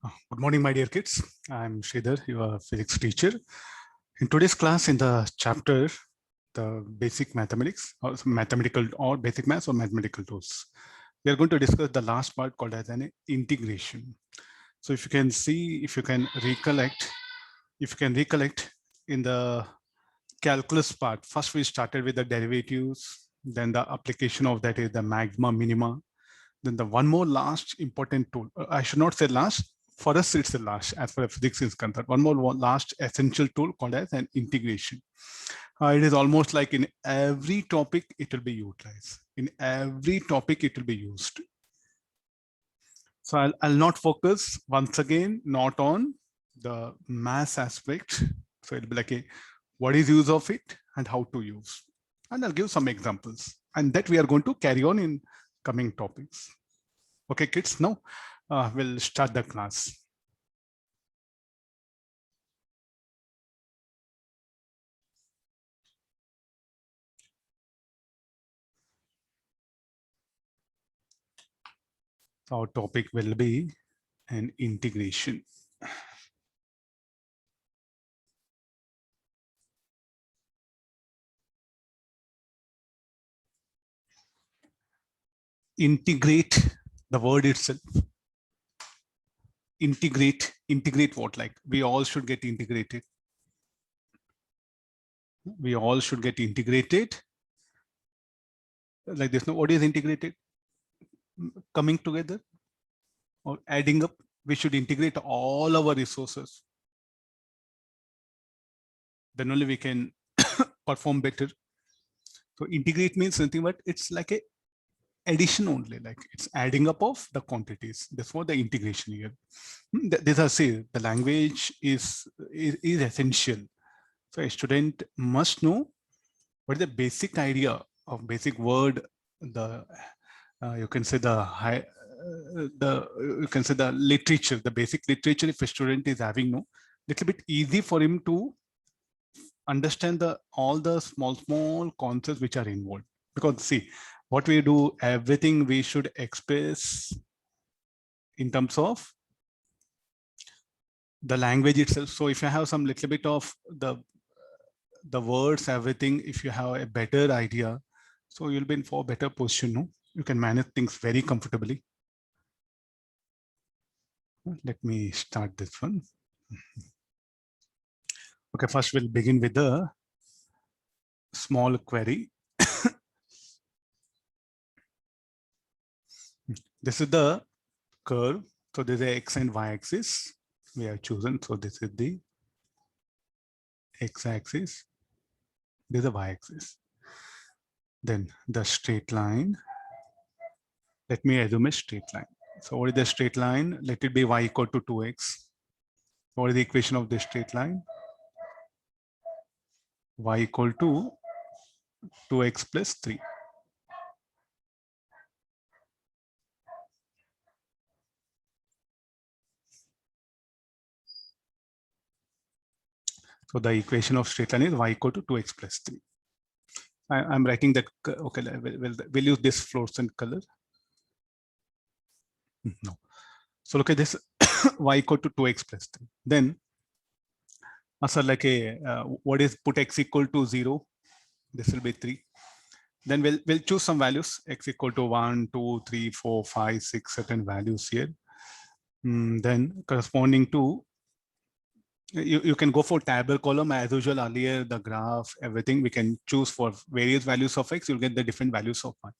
Good morning, my dear kids. I'm Sridhar, your physics teacher. In today's class, in the chapter, the basic mathematics, or mathematical, or basic maths or mathematical tools, we are going to discuss the last part called as an integration. So if you can see, if you can recollect in the calculus part, first we started with the derivatives, then the application of that is the magma minima, then the one more last important tool, I should not say last, for us it's the last as far as physics is concerned, one last essential tool called as an integration. It is almost like in every topic it will be utilized. In every topic it will be used. So I'll not focus once again, not on the mass aspect. So it'll be like what is use of it and how to use. And I'll give some examples. And that we are going to carry on in coming topics. Okay, kids, now we'll start the class. Our topic will be an integration. Integrate, the word itself. Integrate what? Like we all should get integrated. We all should get integrated. Like this, no, what is integrated? Coming together or adding up. We should integrate all our resources. Then only we can perform better. So integrate means nothing but it's like a addition only, like it's adding up of the quantities. That's what the integration here. This I say the language is essential. So a student must know what is the basic idea of basic word, the you can say the high you can say the literature, the basic literature. If a student is having no, little bit easy for him to understand the all the small concepts which are involved. Because see, what we do, everything we should express in terms of the language itself. So if you have some little bit of the words, everything, if you have a better idea, so you'll be in for better position. No? You can manage things very comfortably. Let me start this one. Okay, first we'll begin with the small query. This is the curve. So there's a x and y axis we have chosen. So this is the x-axis. This is the y-axis. Then the straight line. Let me assume a straight line. So what is the straight line? Let it be y equal to 2x. What is the equation of the straight line? Y equal to 2x plus 3. So the equation of straight line is y equal to 2x plus 3. I'm writing that. Okay, we'll use this fluorescent color. No. So look at this y equal to 2x plus 3. Then, so like what is put x equal to 0? This will be 3. Then we'll choose some values, x equal to 1, 2, 3, 4, 5, 6, certain values here. Then corresponding to, you can go for table column as usual earlier, the graph, everything we can choose for various values of x, you'll get the different values of y.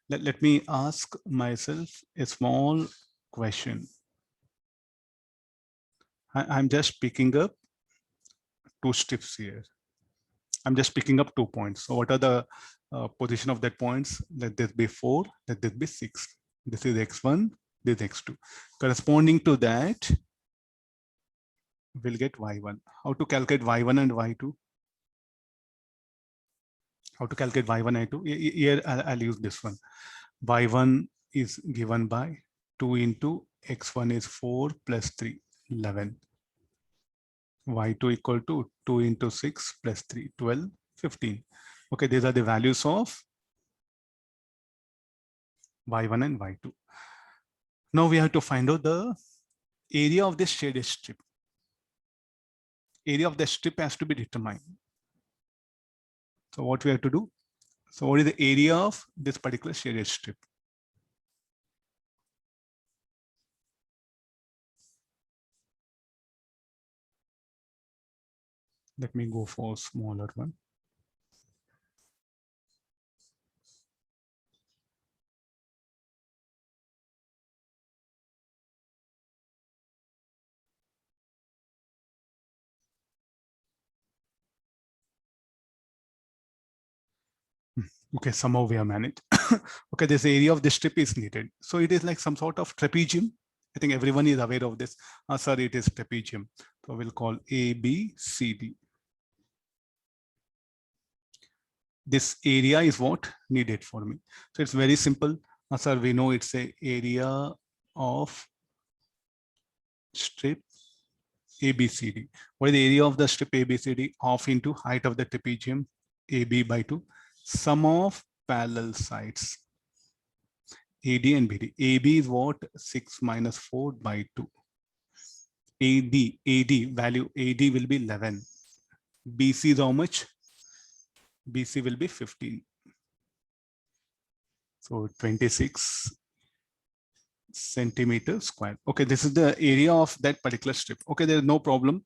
Let me ask myself a small question. I'm just picking up 2 strips here. I'm just picking up 2 points. So what are the position of that points? Let this be 4, let this be 6. This is x1, this is x2. Corresponding to that, we'll get y1. How to calculate y1 and y2? How to calculate y1 and y2? Here I'll use this one. Y1 is given by 2 into x1 is 4 plus 3, 11. Y2 equal to 2 into 6 plus 3, 12, 15. Okay, these are the values of y1 and y2. Now we have to find out the area of this shaded strip. Area of the strip has to be determined. So what we have to do? So what is the area of this particular shaded strip? Let me go for a smaller one. Okay, somehow we have managed. Okay, this area of the strip is needed. So it is like some sort of trapezium. I think everyone is aware of this. Sorry, it is trapezium. So we'll call A, B, C, D. This area is what needed for me. So it's very simple. Sir, we know it's a area of strip ABCD. What is the area of the strip ABCD? Half into height of the trapezium AB by 2. Sum of parallel sides AD and BD. AB is what? 6 minus 4 by 2. AD value AD will be 11. BC is how much? BC will be 15. So 26 centimeters square. Okay, this is the area of that particular strip. Okay, there is no problem.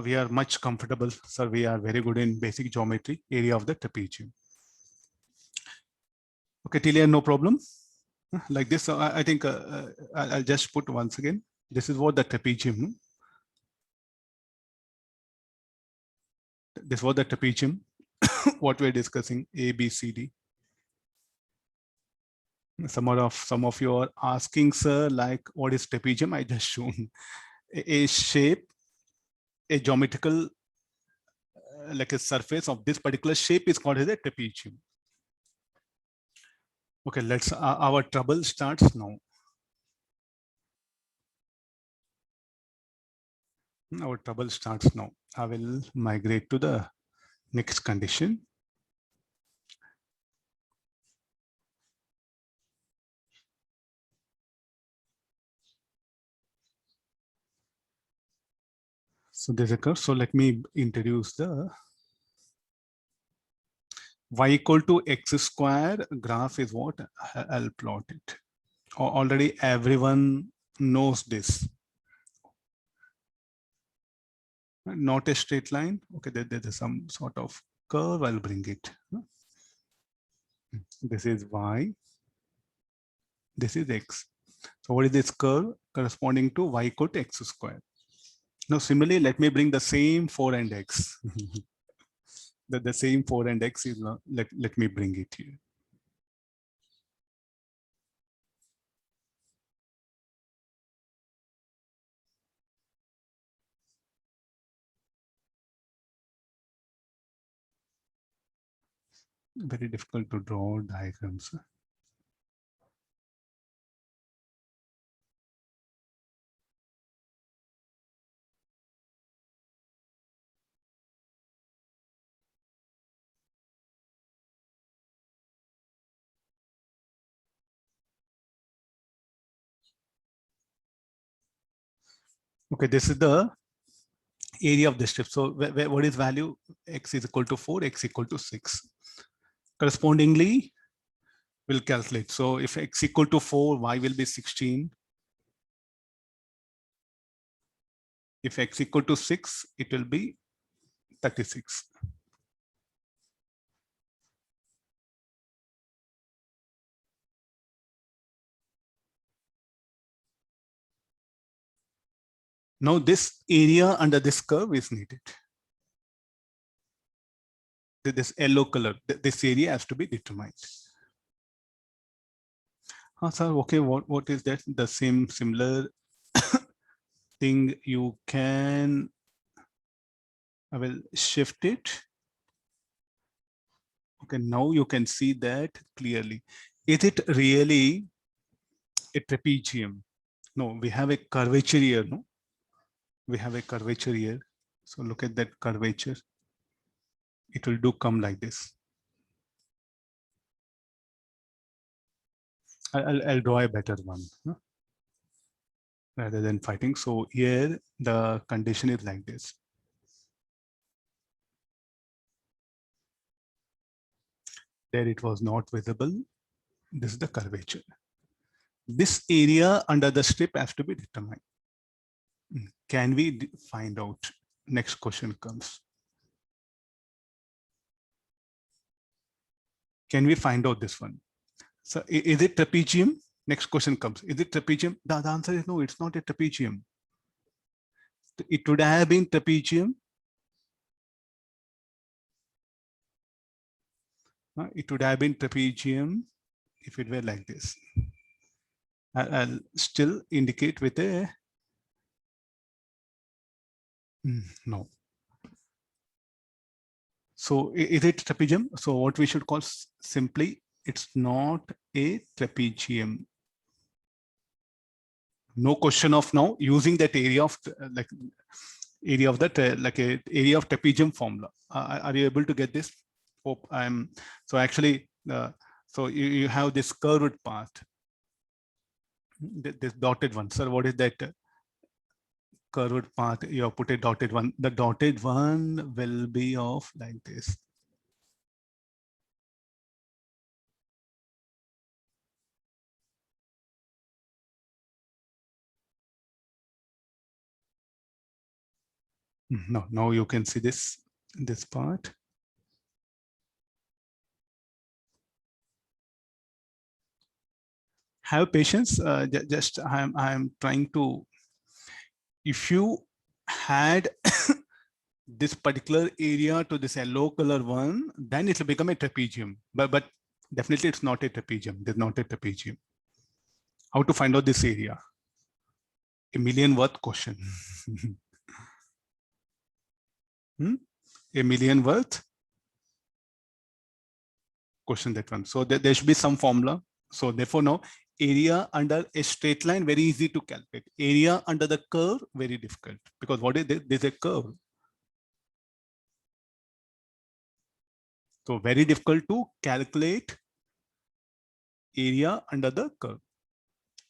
We are much comfortable, sir. We are very good in basic geometry, area of the trapezium. Okay, till here, no problem. Like this, I think I'll just put once again. This is what the trapezium. This was the trapezium. What we're discussing, A, B, C, D. Some of you are asking, sir, like what is trapezium? I just shown a shape, a geometrical, like a surface of this particular shape is called as a trapezium. Okay, let's our trouble starts now. Our trouble starts now. I will migrate to the next condition. So there's a curve. So let me introduce the y equal to x square graph is what I'll plot it. Already everyone knows this. Not a straight line. Okay, there's some sort of curve. I'll bring it. This is y. This is x. So what is this curve corresponding to y equal to x square? Now similarly, let me bring the same 4 and x. The same 4 and x is let me bring it here. Very difficult to draw diagrams. Okay, this is the area of the strip. So what is value? X is equal to 4, x equal to 6. Correspondingly, we'll calculate. So if x equal to 4, y will be 16. If x equal to 6, it will be 36. Now this area under this curve is needed. This yellow color, this area has to be determined. Sir, okay, what is that? The same similar thing you can, I will shift it. Okay, now you can see that clearly. Is it really a trapezium? No, we have a curvature here, no? We have a curvature here. So look at that curvature. It will do come like this. I'll draw a better one. rather than fighting. So here the condition is like this. There it was not visible. This is the curvature. This area under the strip has to be determined. Can we find out? Next question comes. Can we find out this one? So is it trapezium? Next question comes. Is it trapezium? The answer is no, it's not a trapezium. It would have been trapezium. It would have been trapezium if it were like this. I'll still indicate with a no. So is it trapezium? So what we should call simply, it's not a trapezium. No question of now using that area of like area of that like a area of trapezium formula. Are you able to get this? Hope I'm so actually so you have this curved part, this dotted one. Sir, what is that curved part? You have put a dotted one. The dotted one will be of like this. No, now you can see this part. Have patience. Just I'm trying to. If you had this particular area to this yellow color one, then it will become a trapezium. But definitely it's not a trapezium. There's not a trapezium. How to find out this area? A million worth question. A million worth question, that one. So there should be some formula. So therefore now area under a straight line, very easy to calculate. Area under the curve, very difficult, because what is this? There's a curve. So very difficult to calculate area under the curve.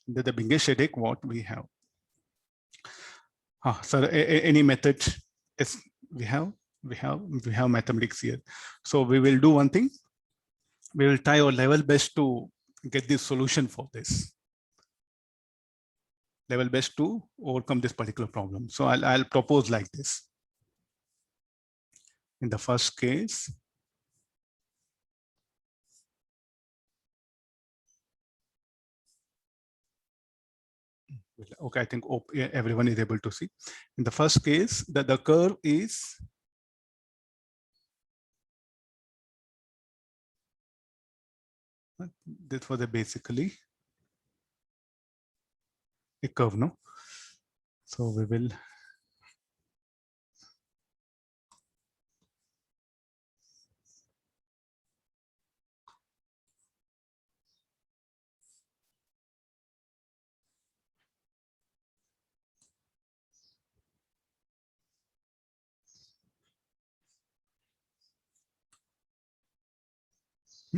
That's the biggest headache what we have. Sir, any method? Yes, we have mathematics here. So we will do one thing. We will try our level best to get the solution for this. Level best to overcome this particular problem. So I'll propose like this. In the first case, okay, I think everyone is able to see. In the first case, the curve is this was basically a curve, no? So we will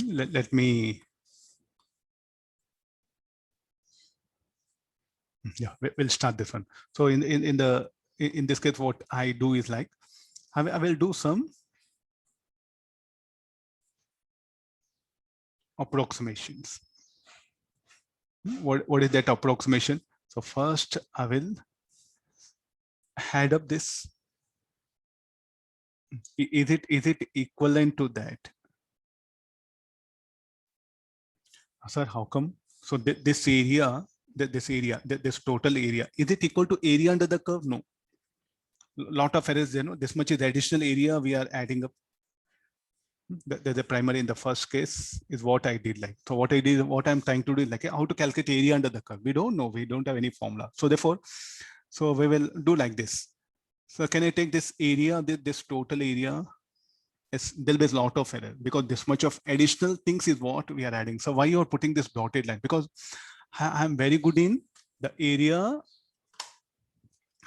let me, yeah, we'll start this one. So in this case, what I do is like, I will do some approximations. What is that approximation? So first I will add up this. Is it equivalent to that? Sir, how come? So this area, this total area, is it equal to area under the curve? No. Lot of errors, this much is the additional area we are adding up. The primary in the first case is what I did like. So what I did, what I'm trying to do is like how to calculate area under the curve. We don't know, we don't have any formula. So therefore, so we will do like this. So can I take this area, this total area? Yes, there'll be a lot of error because this much of additional things is what we are adding. So why you're putting this dotted line? Because I'm very good in the area.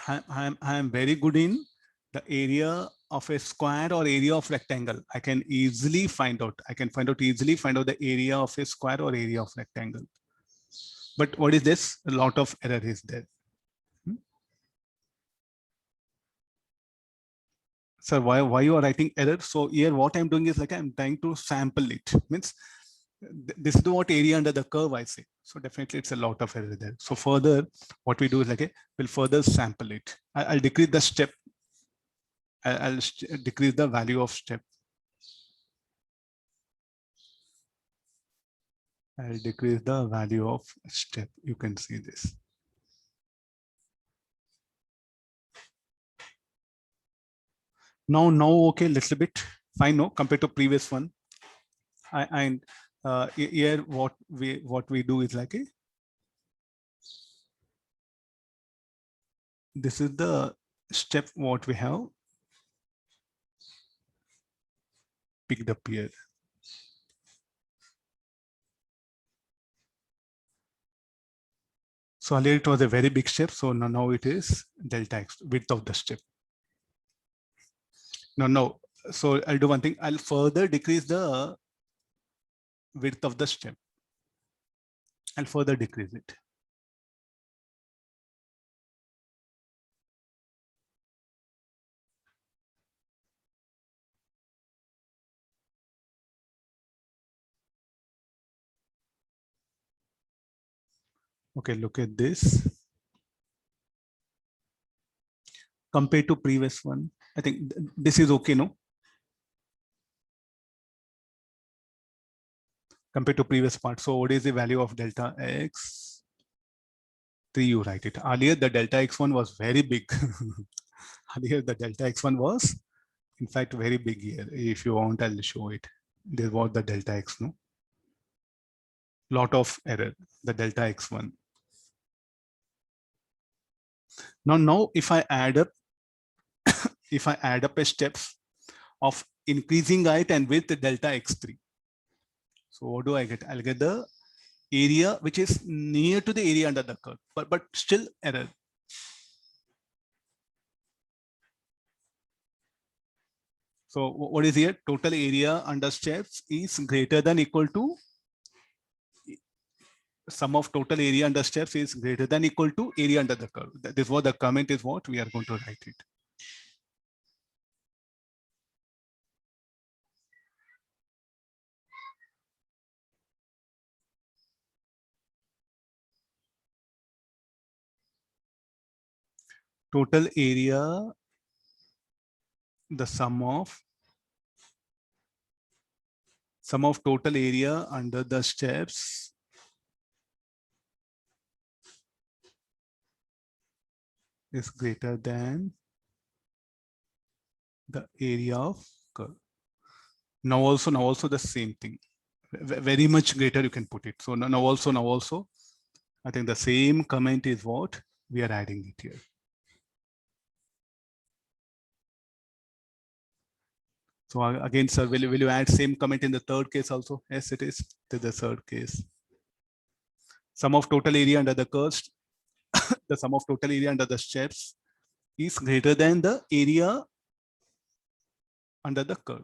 I'm very good in the area of a square or area of rectangle. I can easily find out. I can easily find out the area of a square or area of rectangle. But what is this? A lot of error is there. Sir, why you are writing error? So here what I'm doing is like I'm trying to sample it. Means this is what area under the curve I say. So definitely it's a lot of error there. So further, what we do is like we'll further sample it. I'll decrease the step. I'll decrease the value of step. I'll decrease the value of step. You can see this. Now, okay, little bit fine. No, compared to previous one. And here what we do is like this is the step what we have picked up here. So earlier it was a very big step. So now it is delta x, width of the step. No. So I'll do one thing. I'll further decrease the width of the step. I'll further decrease it. Okay, look at this. Compared to previous one, I think this is okay, no? Compared to previous part. So what is the value of delta x? 3, you write it. Earlier, the delta x1 was very big. Earlier, the delta x1 was, in fact, very big here. If you want, I'll show it. This was the delta x, no? Lot of error, the delta x1. Now, if I add up, a steps of increasing height and width delta x3. So what do I get? I'll get the area which is near to the area under the curve, but still error. So what is here? Total area under steps is greater than equal to sum of total area under steps is greater than equal to area under the curve. This is what the comment is what we are going to write it. Total area, the sum of total area under the steps is greater than the area of curve. Now also the same thing. Very much greater you can put it. So now also, I think the same comment is what we are adding it here. So again, sir, will you add same comment in the third case also? Yes, it is to the third case. Sum of total area under the curve, the sum of total area under the steps is greater than the area under the curve.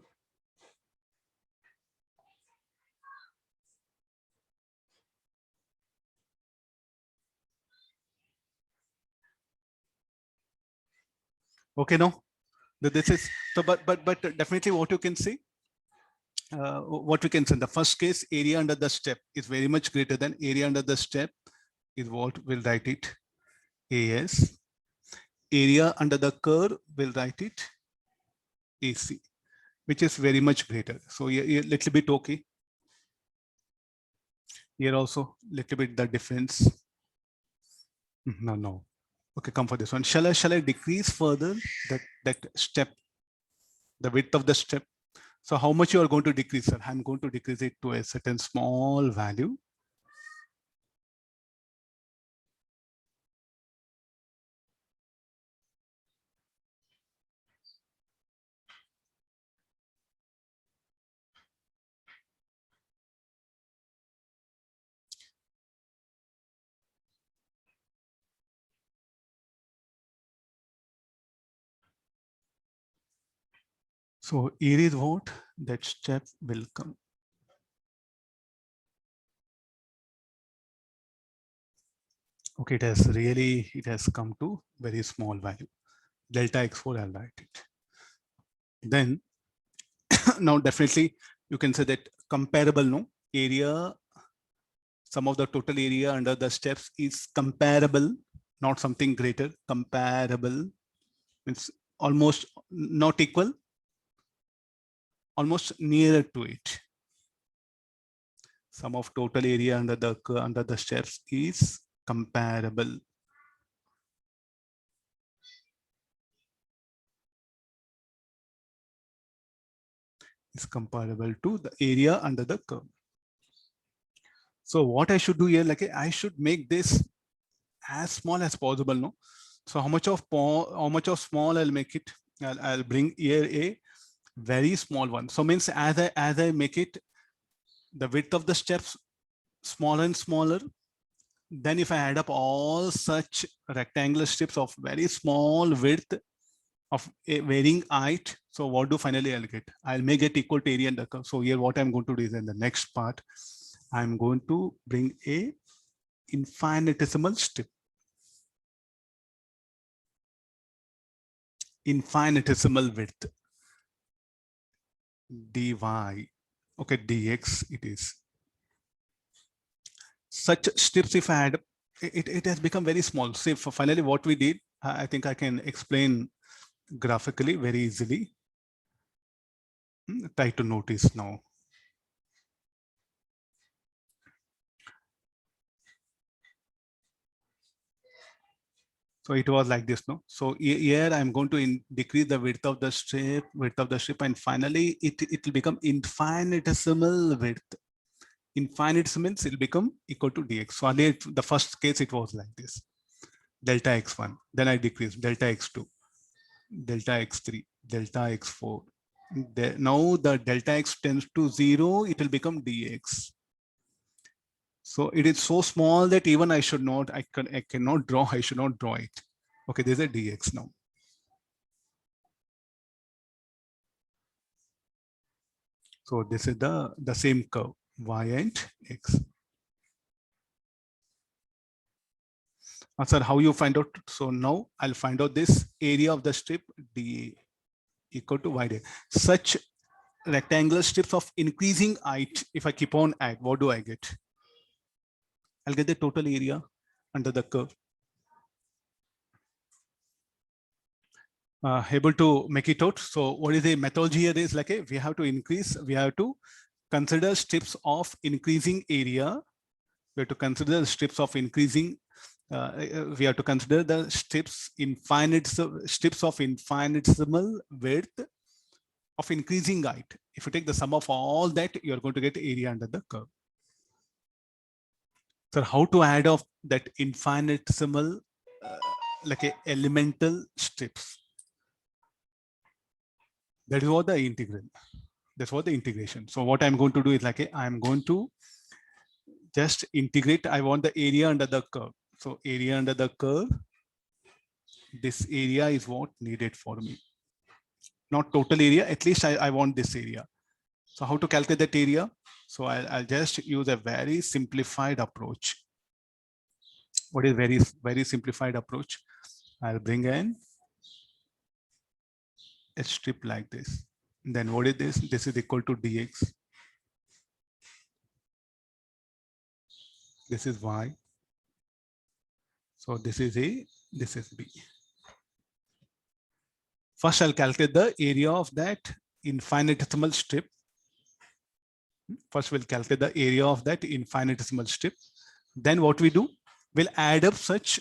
Okay, no, this is so, but definitely what you can see. What we can say in the first case, area under the step is very much greater than area under the step is what we'll write it AS. Area under the curve, we'll write it AC, which is very much greater. So a little bit okay. Here also little bit the difference. No. Okay, come for this one. Shall I decrease further that step, the width of the step? So how much you are going to decrease, sir? I'm going to decrease it to a certain small value. So here is what that step will come. Okay, it has come to very small value. Delta x4, I'll write it. Then now definitely you can say that comparable, no, area, sum of the total area under the steps is comparable, not something greater. Comparable means almost not equal, almost nearer to it. Sum of total area under the steps is comparable. Is comparable to the area under the curve. So what I should do here, like I should make this as small as possible, no? So how much of small I'll make it? I'll bring here a very small one. So means as I make it, the width of the steps smaller and smaller. Then if I add up all such rectangular strips of very small width of a varying height, so what do finally I'll get? I'll make it equal to area under curve. So here what I'm going to do is in the next part, I'm going to bring a infinitesimal strip. Infinitesimal width. dy, okay, dx it is. Such strips, if I add, it has become very small. So finally what we did, I think I can explain graphically very easily. Try to notice now. So it was like this, no? So here I'm going to decrease the width of the strip, and finally it will become infinitesimal width. Infinitesimal means it will become equal to dx. So earlier, the first case it was like this, delta x1. Then I decrease delta x2, delta x3, delta x4. Now the delta x tends to 0, it will become dx. So it is so small that even I should not, I cannot draw, I should not draw it. Okay, there's a dx now. So this is the same curve, y and x. Sir, how you find out? So now I'll find out this area of the strip dA equal to y. Such rectangular strips of increasing height, if I keep on add, what do I get? I'll get the total area under the curve. Able to make it out. So what is the methodology here is like we have to increase, we have to consider strips of increasing area. We have to consider the strips of increasing, we have to consider the strips of infinitesimal width of increasing height. If you take the sum of all that, you're going to get area under the curve. So how to add off that infinitesimal, like a elemental strips? That is what the integral. That's what the integration. So what I'm going to do is like I'm going to just integrate. I want the area under the curve. So area under the curve, this area is what needed for me. Not total area, at least I want this area. So how to calculate that area? So I'll just use a very simplified approach. What is very simplified approach? I'll bring in a strip like this. Then what is this? This is equal to dx. This is y. So this is A, this is B. First, I'll calculate the area of that infinitesimal strip. First, we'll calculate the area of that infinitesimal strip. Then what we do, we'll add up such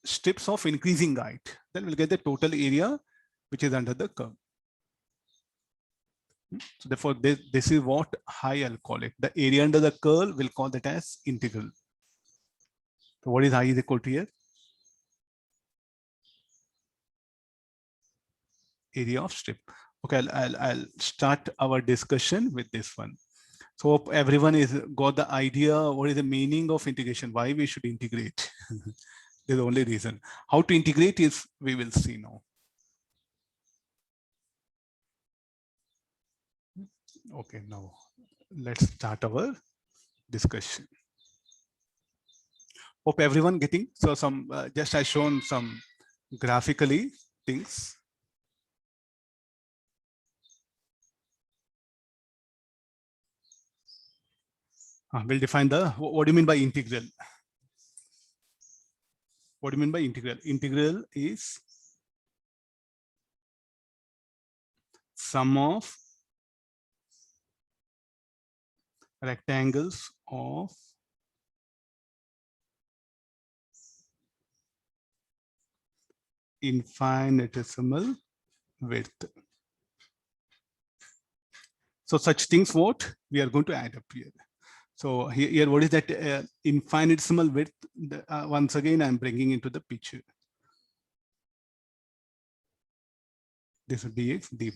strips of increasing height. Then we'll get the total area, which is under the curve. So therefore, this is what I'll call it. The area under the curve, we'll call that as integral. So what is I is equal to here? Area of strip. Okay, I'll start our discussion with this one. So hope everyone is got the idea what is the meaning of integration, why we should integrate. There's the only reason. How to integrate is we will see now. Okay, now let's start our discussion. Hope everyone getting, so some just I shown some graphically things. We'll define the, what do you mean by integral? What do you mean by integral? Integral is sum of rectangles of infinitesimal width. So such things, what we are going to add up here. So here what is that infinitesimal width? Once again, I'm bringing into the picture. This is dx, dy.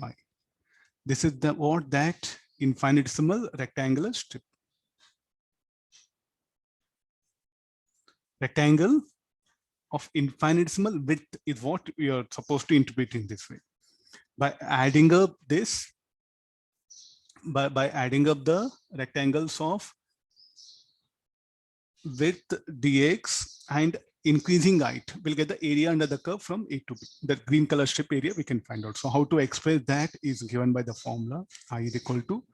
This is the what that infinitesimal rectangular strip. Rectangle of infinitesimal width is what we are supposed to interpret in this way. By adding up this, by adding up the rectangles of width dx and increasing height, we'll get the area under the curve from A to B. The green color strip area we can find out. So how to express that is given by the formula I is equal to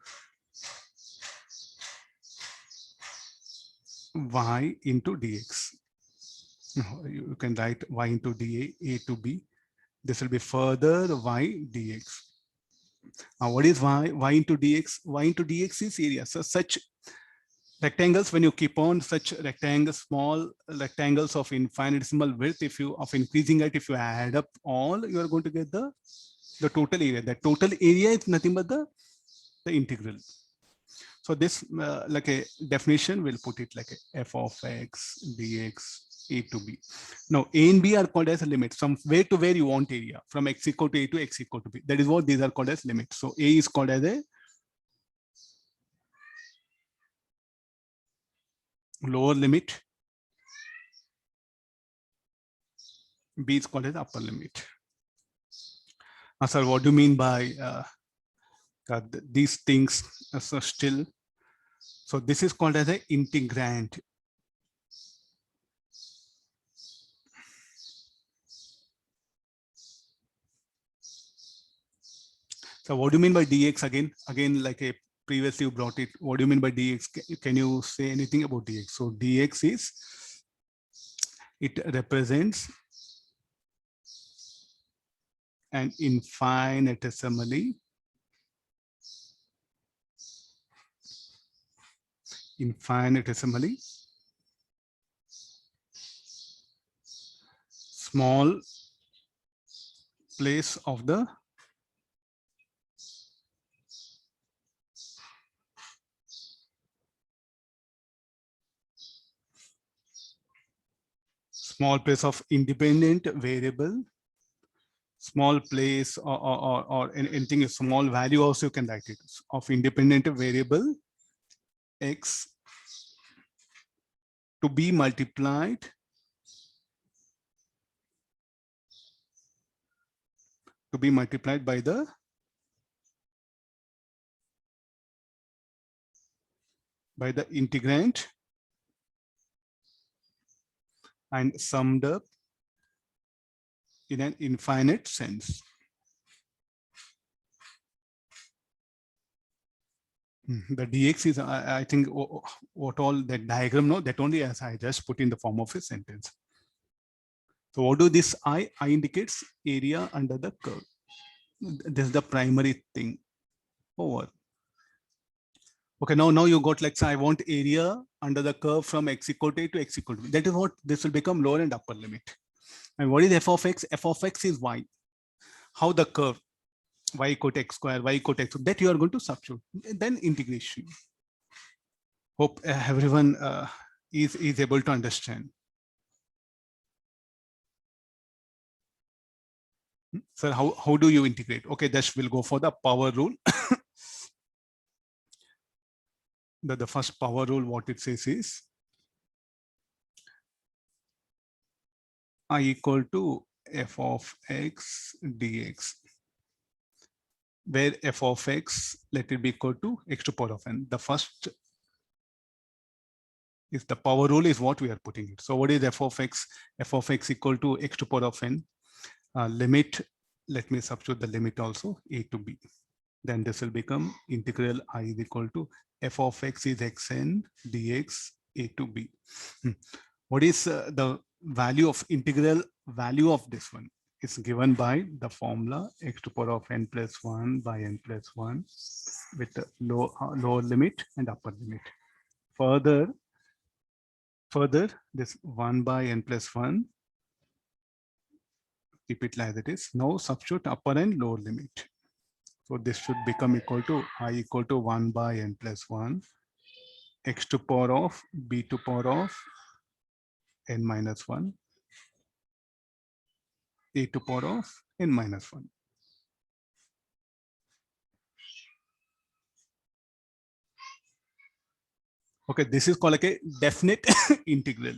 y into dx. You can write y into dA, A to B. This will be further y dx. Now what is y into dx? Y into dx is area. So such rectangles, when you keep on such rectangles, small rectangles of infinitesimal width, if you of increasing height, if you add up all, you are going to get the total area. The total area is nothing but the integral. So this like a definition, we'll put it like a f of x dx A to B. Now A and B are called as a limit. From where to where you want area, from x equal to A to x equal to B. That is what these are called as limits. So A is called as a lower limit. B is called as upper limit. Now, sir, what do you mean by these things are still? So this is called as an integrand. So what do you mean by dx again? Again, like a previously you brought it. What do you mean by dx? Can you say anything about dx? So dx is, it represents an infinitesimally small place of the independent variable, small place or anything, a small value also you can write it, of independent variable x to be multiplied by the integrand and summed up in an infinite sense. The dx is, I think, what all that diagram, no, that only as I just put in the form of a sentence. So what do this I indicates area under the curve. This is the primary thing over. Okay, now you got, like, so I want area under the curve from x equal to A to x equal to B. That is what this will become lower and upper limit. And what is f of x? F of x is y. How the curve y equal to x square, y equal to x, that you are going to substitute. Then integration. Hope everyone is able to understand. Sir, how do you integrate? Okay, this will go for the power rule. The first power rule, what it says is I equal to f of x dx, where f of x, let it be equal to x to power of n. The first is the power rule is what we are putting it. So what is f of x? F of x equal to x to power of n. Limit, let me substitute the limit also, A to B. Then this will become integral I is equal to f of x is xn dx a to b. What is the value of integral value of this one? It's given by the formula x to power of n plus 1 by n plus 1 with the lower limit and upper limit. Further, this 1 by n plus 1, keep it like it is. Now substitute upper and lower limit. So this should become equal to I equal to 1 by n plus 1, x to power of b to power of n minus 1, a to power of n minus 1. Okay, this is called like a definite integral.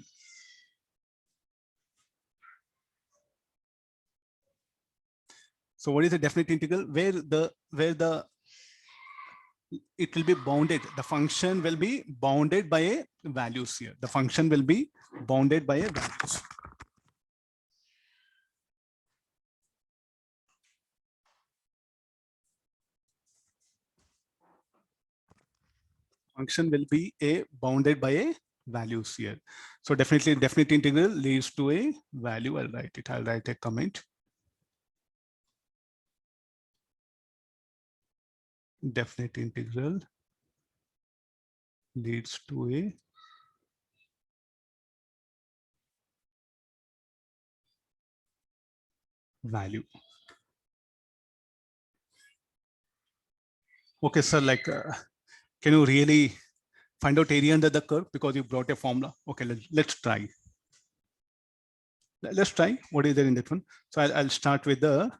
So what is a definite integral? Where it will be bounded. The function will be bounded by a values here. The function will be bounded by a values. Function will be a bounded by a values here. So definitely definite integral leads to a value. I'll write it. I'll write a comment. Definite integral leads to a value. Okay, sir, like, can you really find out area under the curve because you brought a formula? Okay, let's try. Let's try. What is there in that one? So I'll start with the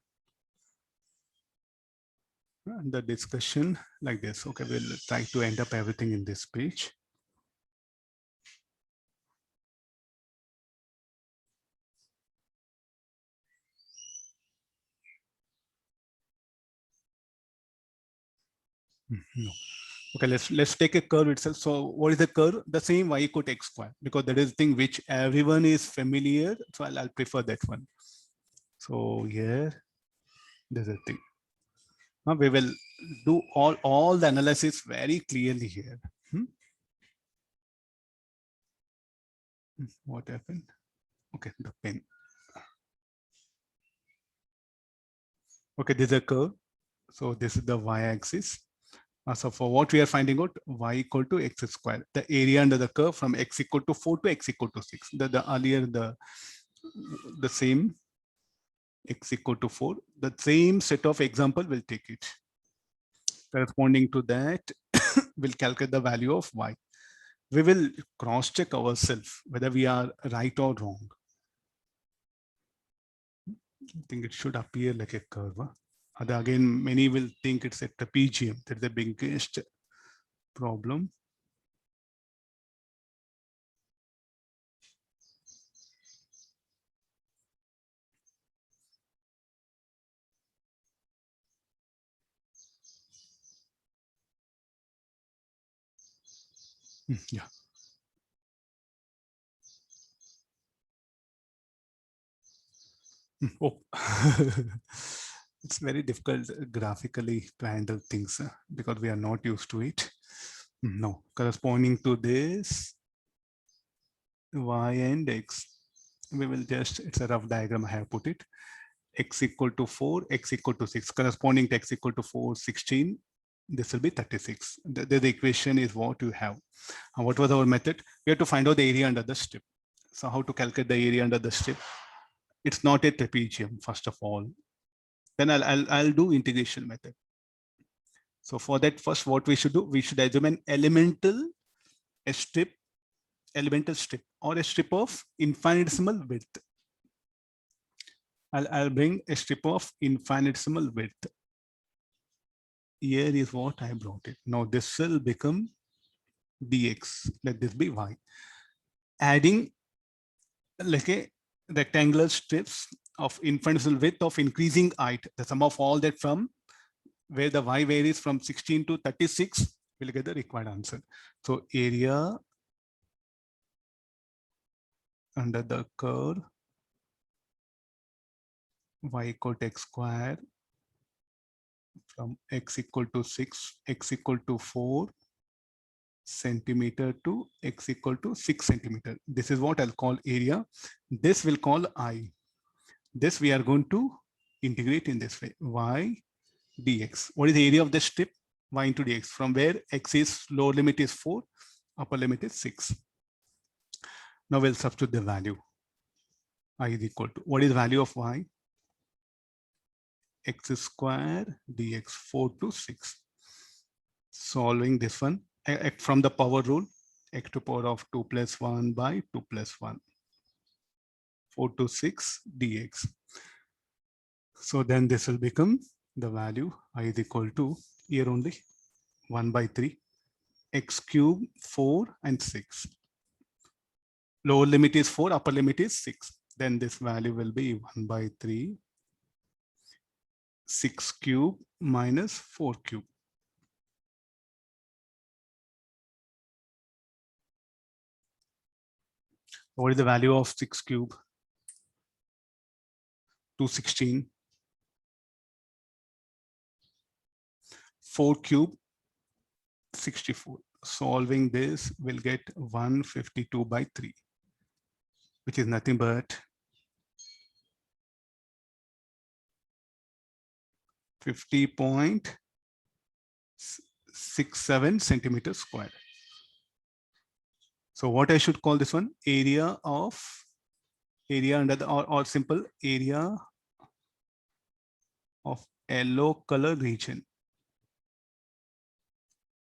discussion like this. Okay, we'll try to end up everything in this page. No. Okay, let's take a curve itself. So what is the curve? The same y equal to x square, because that is the thing which everyone is familiar. So I'll prefer that one. So here, there's a thing. Now we will do all the analysis very clearly here. What happened? Okay, the pen. Okay, this is a curve. So this is the y-axis. So for what we are finding out, y equal to x square, the area under the curve from x equal to 4 to x equal to 6. The earlier the same x equal to 4, the same set of example will take it. Corresponding to that, we'll calculate the value of y. We will cross check ourselves whether we are right or wrong. I think it should appear like a curve. Again, many will think it's a trapezium. That's the biggest problem. Yeah. Oh, it's very difficult graphically to handle things because we are not used to it. No, corresponding to this y and x, we will just, it's a rough diagram I have put it. X equal to 4, x equal to 6, corresponding to x equal to 4, 16. This will be 36. The equation is what you have. And what was our method? We have to find out the area under the strip. So how to calculate the area under the strip? It's not a trapezium, first of all. Then I'll do integration method. So for that, first what we should do, we should assume an elemental strip or a strip of infinitesimal width. I'll bring a strip of infinitesimal width. Here is what I brought it. Now this will become dx, let this be y. Adding like a rectangular strips of infinitesimal width of increasing height, the sum of all that from where the y varies from 16 to 36, we'll get the required answer. So area under the curve y equal to x square from x equal to 6, x equal to 4 centimeter to x equal to 6 centimeter. This is what I'll call area. This will call I. This we are going to integrate in this way, y dx. What is the area of the strip? Y into dx, from where x is, lower limit is 4, upper limit is 6. Now we'll substitute the value. I is equal to, what is the value of y? X square dx, 4 to 6. Solving this one from the power rule, x to power of 2 plus 1 by 2 plus 1. 4 to 6 dx. So then this will become the value I is equal to, here only, 1 by 3, x cube 4 and 6. Lower limit is 4, upper limit is 6. Then this value will be 1 by 3, 6 cube minus 4 cube. What is the value of 6 cube? 216. 4 cube, 64. Solving this will get 152 by 3, which is nothing but 50.67 centimeters square. So what I should call this one? Area under the, or simple area of yellow color region.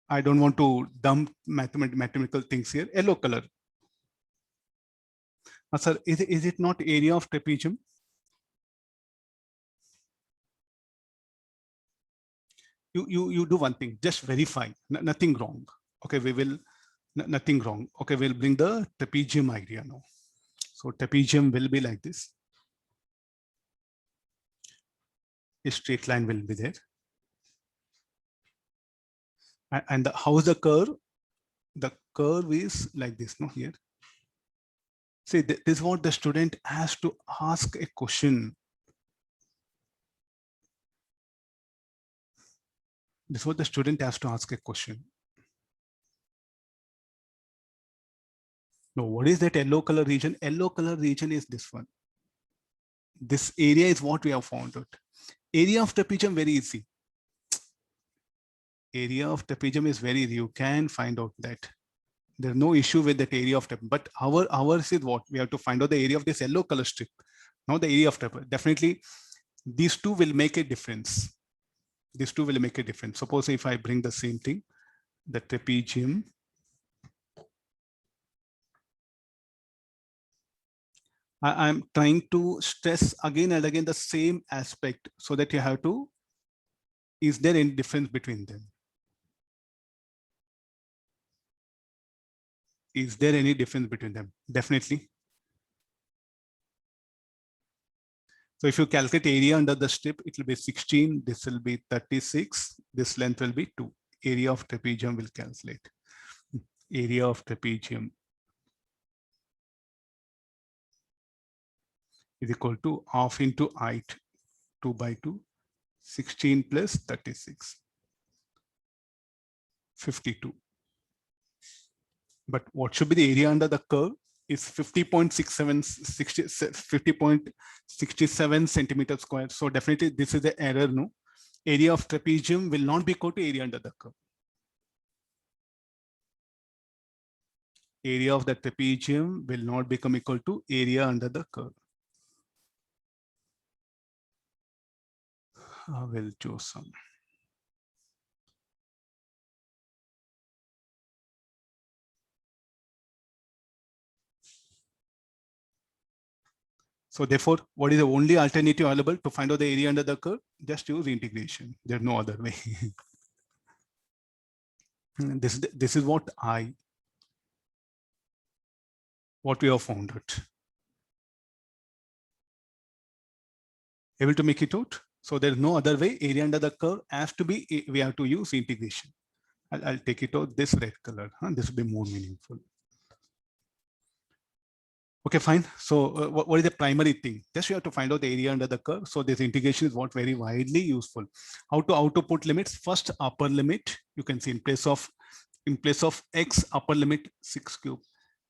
I don't want to dump mathematical things here. Yellow color. Sir, is it not area of trapezium? You do one thing, just verify, nothing wrong. Okay, we will, nothing wrong. Okay, we'll bring the trapezium idea now. So trapezium will be like this. A straight line will be there. And how is the curve? The curve is like this, no, here. See, this is what the student has to ask a question. This is what the student has to ask a question. Now, what is that yellow color region? Yellow color region is this one. This area is what we have found out. Area of trapezium, very easy. Area of trapezium is very easy. You can find out that. There's no issue with that area of trapezium. But ours is what? We have to find out the area of this yellow color strip. Now the area of trapezium. Definitely, these two will make a difference. These two will make a difference. Suppose if I bring the same thing, the trapezium. I'm trying to stress again and again the same aspect so that you have to, is there any difference between them? Is there any difference between them? Definitely. So if you calculate area under the strip, it will be 16, this will be 36, this length will be 2. Area of trapezium will calculate. Area of trapezium is equal to half into height, 2 by 2, 16 plus 36, 52. But what should be the area under the curve is 50.67 centimeters square. So definitely this is the error, no? Area of trapezium will not be equal to area under the curve. Area of the trapezium will not become equal to area under the curve. I will choose some. So therefore, what is the only alternative available to find out the area under the curve? Just use integration. There's no other way. This is what we have found out. Able to make it out? So there's no other way. Area under the curve has to be, we have to use integration. I'll take it out this red color. This will be more meaningful. Okay, fine. So what is the primary thing? Just you have to find out the area under the curve. So this integration is what very widely useful. How to put limits? First upper limit, you can see in place of x upper limit 6 cube.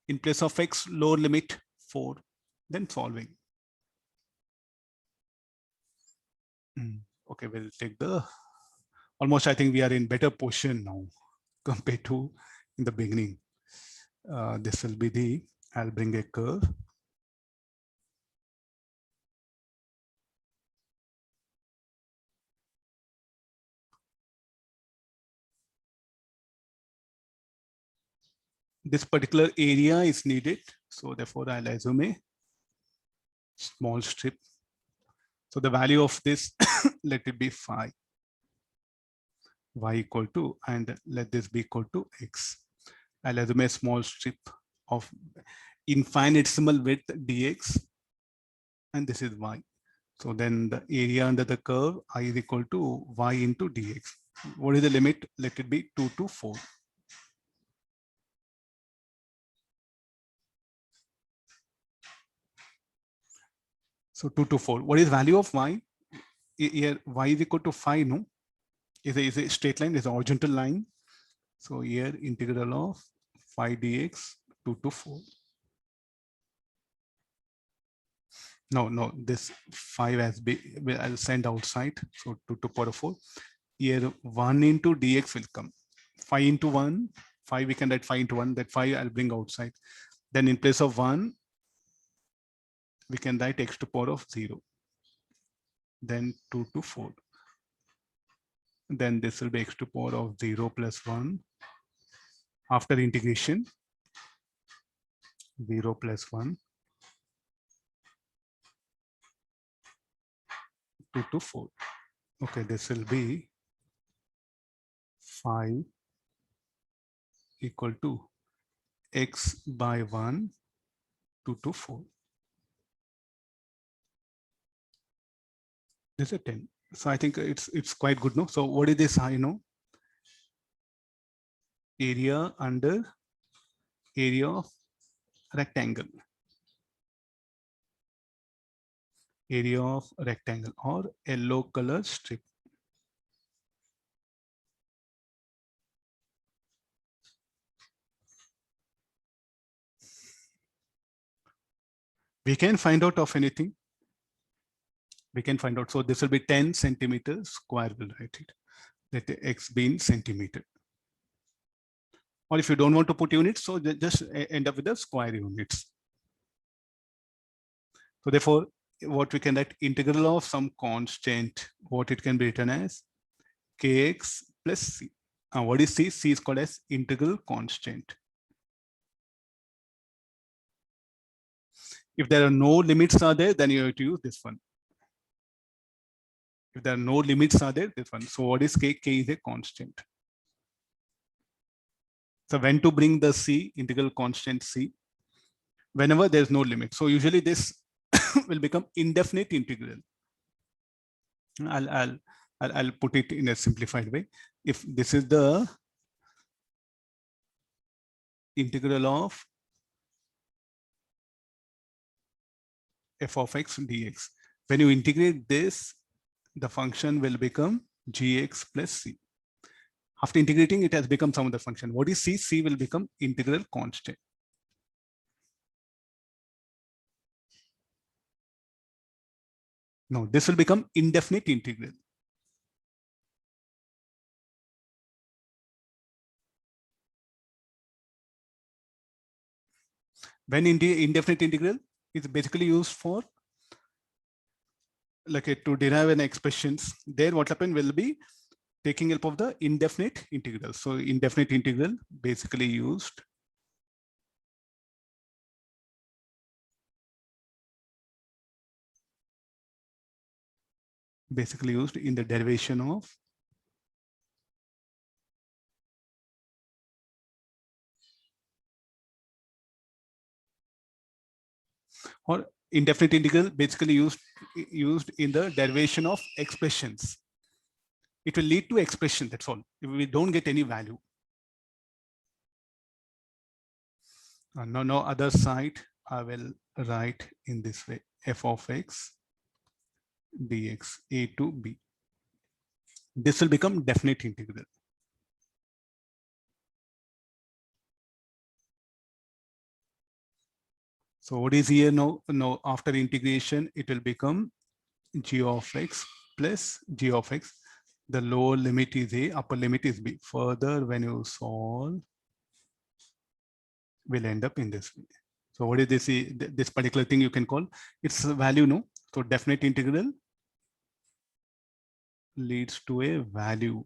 In place of x lower limit 4. Then solving. Okay, we'll take the almost I think we are in better position now compared to in the beginning. This will be the I'll bring a curve. This particular area is needed. So therefore I'll assume a small strip. So the value of this, let it be phi, y equal to, and let this be equal to x. I'll assume a small strip of infinitesimal width dx, and this is y. So then the area under the curve I is equal to y into dx. What is the limit? Let it be 2 to 4. So 2 to 4. What is value of y? Here y is equal to phi, no? Is a straight line, is a horizontal line. So here integral of phi dx 2 to 4. No, this 5 has been, I'll send outside. So 2 to power 4. Here 1 into dx will come. 5 into 1, 5 we can write 5 into 1, that 5 I'll bring outside. Then in place of 1, we can write x to power of 0. Then 2 to 4. Then this will be x to power of 0 plus 1. After integration, 0 plus 1. 2 to 4. Okay, this will be 5 equal to x by 1, 2 to 4. This is a 10. So I think it's quite good, no? So what is this I know? Area under area of rectangle. Area of rectangle or yellow color strip. We can find out of anything. We can find out. So this will be 10 centimeters square, will write it. Let the x be in centimeter. Or if you don't want to put units, so just end up with the square units. So therefore, what we can write integral of some constant, what it can be written as kx plus c. What is c? C is called as integral constant. If there are no limits are there, then you have to use this one. If there are no limits are there, this one. So what is k? K is a constant. So when to bring the c, integral constant c? Whenever there's no limit. So usually this will become indefinite integral. I'll put it in a simplified way. If this is the integral of f of x dx, when you integrate this, the function will become gx plus c. After integrating, it has become some other function. What is c? C will become integral constant. No, this will become indefinite integral. When indefinite integral is basically used for like to derive an expressions, there what happen will be taking help of the indefinite integral. So indefinite integral basically used in the derivation of or indefinite integral basically used in the derivation of expressions. It will lead to expression, that's all. If we don't get any value. No other side I will write in this way, f of x dx a to b. This will become definite integral. So what is here now? Now after integration, it will become g of x plus g of x. The lower limit is a, upper limit is b. Further, when you solve, will end up in this way. So what is this? This particular thing you can call its value, no? So definite integral leads to a value.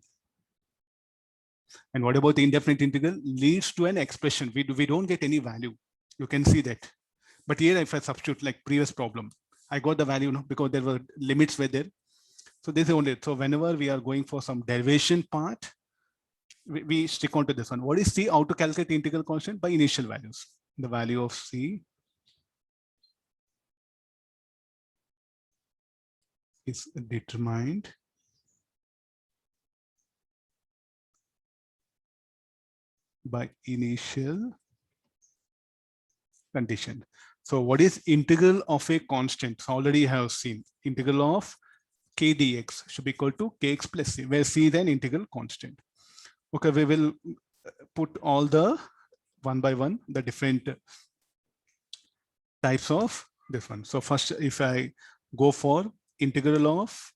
And what about the indefinite integral? Leads to an expression. We don't get any value. You can see that. But here, if I substitute like previous problem, I got the value, no, because there were limits were there. So this is only. So whenever we are going for some derivation part, we stick on to this one. What is C? How to calculate integral constant? By initial values. The value of C is determined by initial condition. So what is integral of a constant? So already have seen integral of k dx should be equal to kx plus c, where c is an integral constant. Okay, we will put all the one by one, the different types of this one. So first, if I go for integral of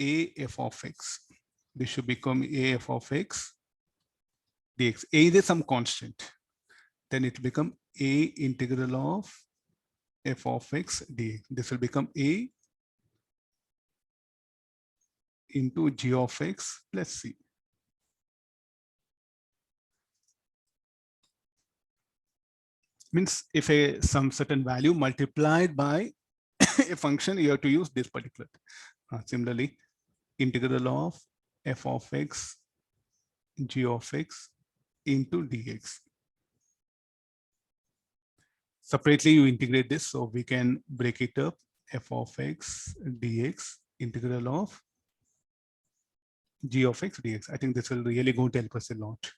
a f of x, this should become a f of x dx. A is some constant. Then it will become a integral of f of x dx. This will become a into g of x plus c. Means if some certain value multiplied by a function, you have to use this particular. Similarly, integral of f of x g of x into dx. Separately, you integrate this, so we can break it up. F of x dx integral of g of x dx. I think this will really going to help us a lot.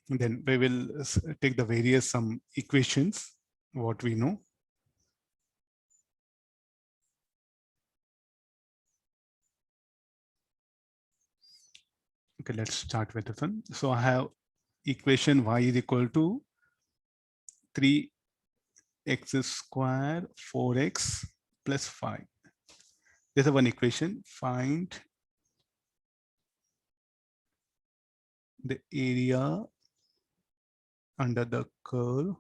Then we will take the various some equations, what we know. Okay, let's start with this one. So I have equation y is equal to 3x square 4x plus 5. There's one equation. Find the area under the curve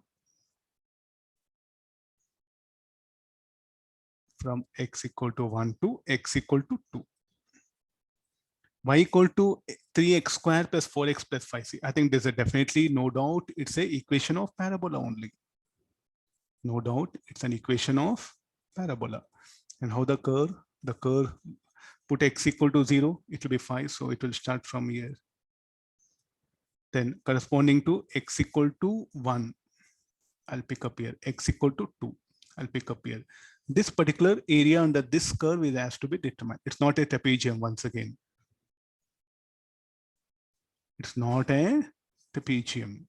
from x equal to 1 to x equal to 2. Y equal to 3x square plus 4x plus 5. See, I think there's a definitely no doubt it's a equation of parabola only. No doubt it's an equation of parabola. And how the curve put x equal to 0, it will be 5. So it will start from here. Then corresponding to x equal to 1, I'll pick up here. X equal to 2, I'll pick up here. This particular area under this curve is has to be determined. It's not a trapezium once again. It's not a trapezium.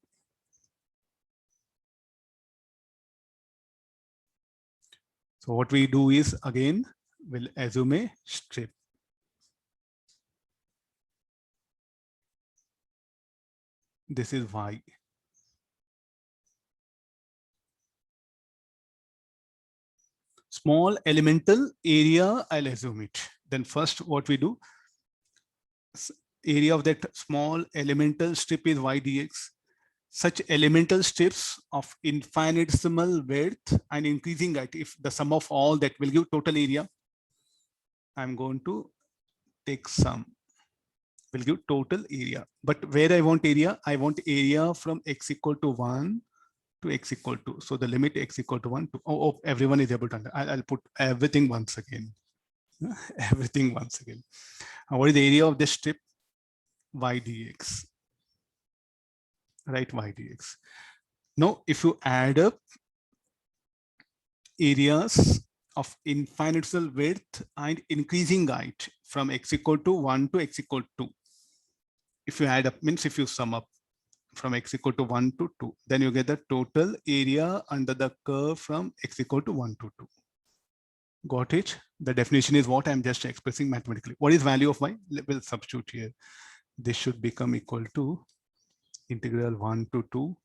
So what we do is, again, we'll assume a strip. This is y. Small elemental area, I'll assume it. Then first what we do, area of that small elemental strip is y dx. Such elemental strips of infinitesimal width and increasing height, if the sum of all that will give total area, I'm going to take sum, will give total area. But where I want area from x equal to 1 to x equal to. So the limit x equal to 1 to, oh everyone is able to understand. I'll put everything once again. Everything once again. What is the area of this strip? Y dx. Right, y dx. Now, if you add up areas of infinitesimal width and increasing height from x equal to 1 to x equal to 2, if you add up, means if you sum up from x equal to 1 to 2, then you get the total area under the curve from x equal to 1 to 2. Got it? The definition is what I'm just expressing mathematically. What is value of y? We'll substitute here. This should become equal to integral 1 to 2,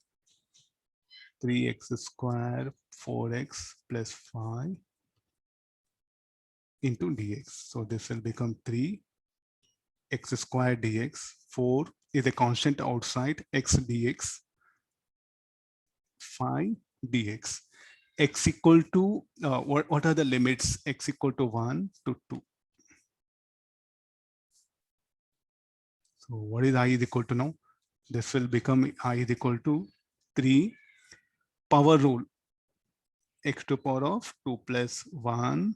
3x square 4x plus 5 into dx. So this will become 3 x square dx. 4 is a constant outside, x dx, 5 dx. X equal to, what are the limits? X equal to 1 to 2. So what is I is equal to now? This will become I is equal to 3 power rule, x to power of 2 plus 1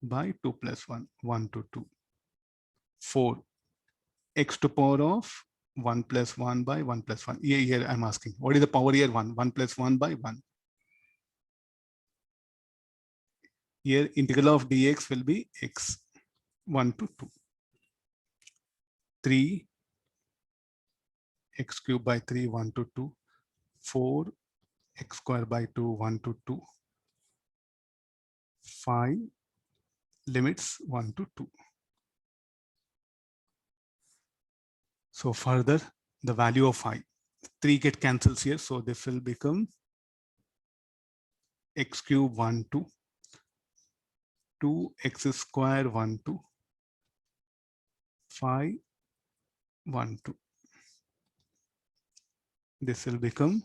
by 2 plus 1, 1 to 2. 4 x to power of 1 plus 1 by 1 plus 1. Here I'm asking, what is the power here? 1. 1 plus 1 by 1. Here integral of dx will be x 1 to 2. 3 x cubed by 3, 1 to 2. 4 x square by 2, 1 to 2. 5 limits 1 to 2. So further, the value of I, 3 get cancels here. So this will become x cube 1 to 2 x square 1 to 5 1 2. This will become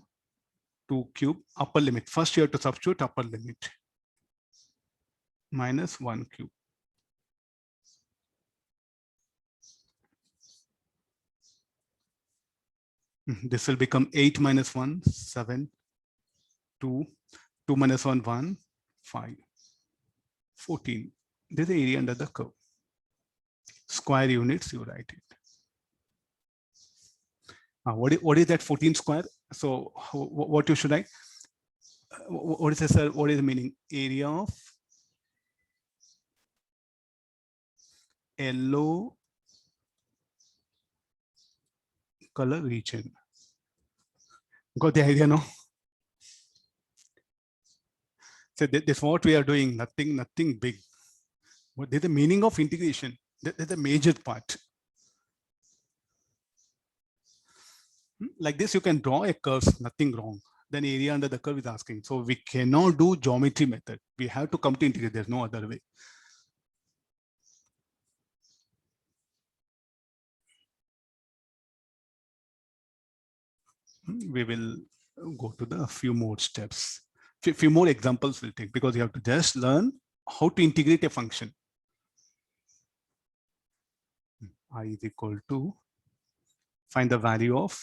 2 cube upper limit. First you have to substitute upper limit minus 1 cube. This will become 8 minus 1, 7, 2, 2 minus 1, 1, 5, 14. This is the area under the curve. Square units, you write it. What is that 14 square? So what you should write? What is this, sir? What is the meaning? Area of yellow color region. Got the idea now? So this is what we are doing, nothing big. What is the meaning of integration? That's the major part. Like this, you can draw a curve, nothing wrong. Then area under the curve is asking. So we cannot do geometry method. We have to come to integrate. There's no other way. We will go to the few more steps. Few more examples we'll take, because you have to just learn how to integrate a function. I is equal to, find the value of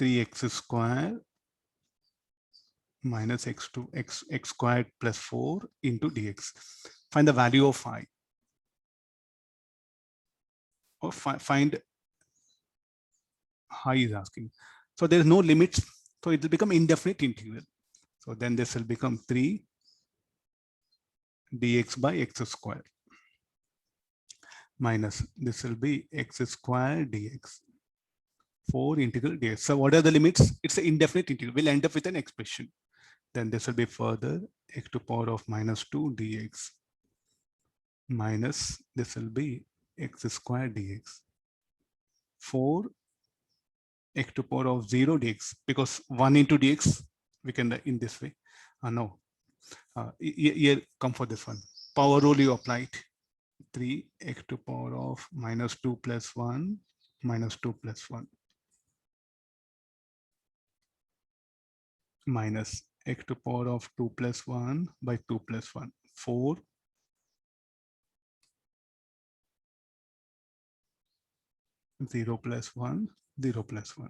x square minus x squared plus 4 into dx. Find the value of I. Or find I is asking. So there's no limits. So it will become indefinite integral. So then this will become 3 dx by x squared minus this will be x squared dx. 4 integral dx. So what are the limits? It's an indefinite integral. We'll end up with an expression. Then this will be further x to power of minus 2 dx minus this will be x squared dx. 4 x to power of 0 dx, because 1 into dx we can in this way. No, here come for this one. Power rule you applied. 3 x to power of minus 2 plus 1 minus 2 plus 1 minus x to power of 2 plus 1 by 2 plus 1. 4 0 plus 1 0 plus 1.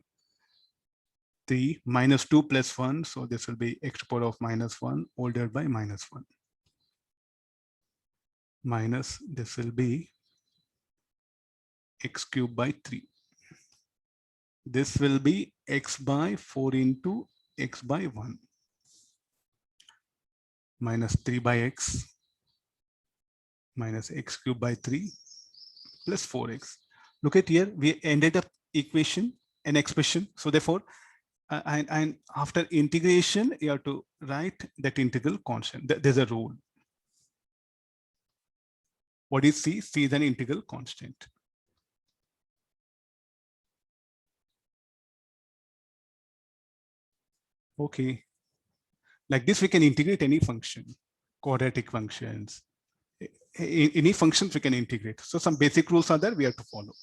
3 minus 2 plus 1. So this will be x to power of minus 1 all divided by minus 1. Minus this will be x cubed by 3. This will be x by 4 into x by 1. Minus 3 by x minus x cubed by 3 plus 4x. Look at here, we ended up equation, an expression. So therefore, and after integration, you have to write that integral constant. There's a rule. What is C? C is an integral constant. Okay. Like this, we can integrate any function, quadratic functions, any functions we can integrate. So some basic rules are there we have to follow.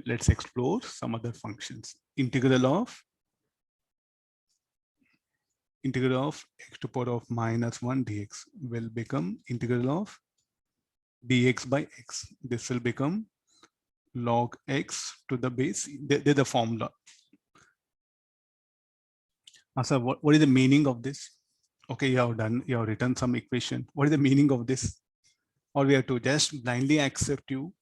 Let's explore some other functions. Integral of x to power of minus 1 dx will become integral of dx by x. This will become log x to the base. There's the formula. So what is the meaning of this? Okay, you have written some equation. What is the meaning of this? Or we have to just blindly accept you?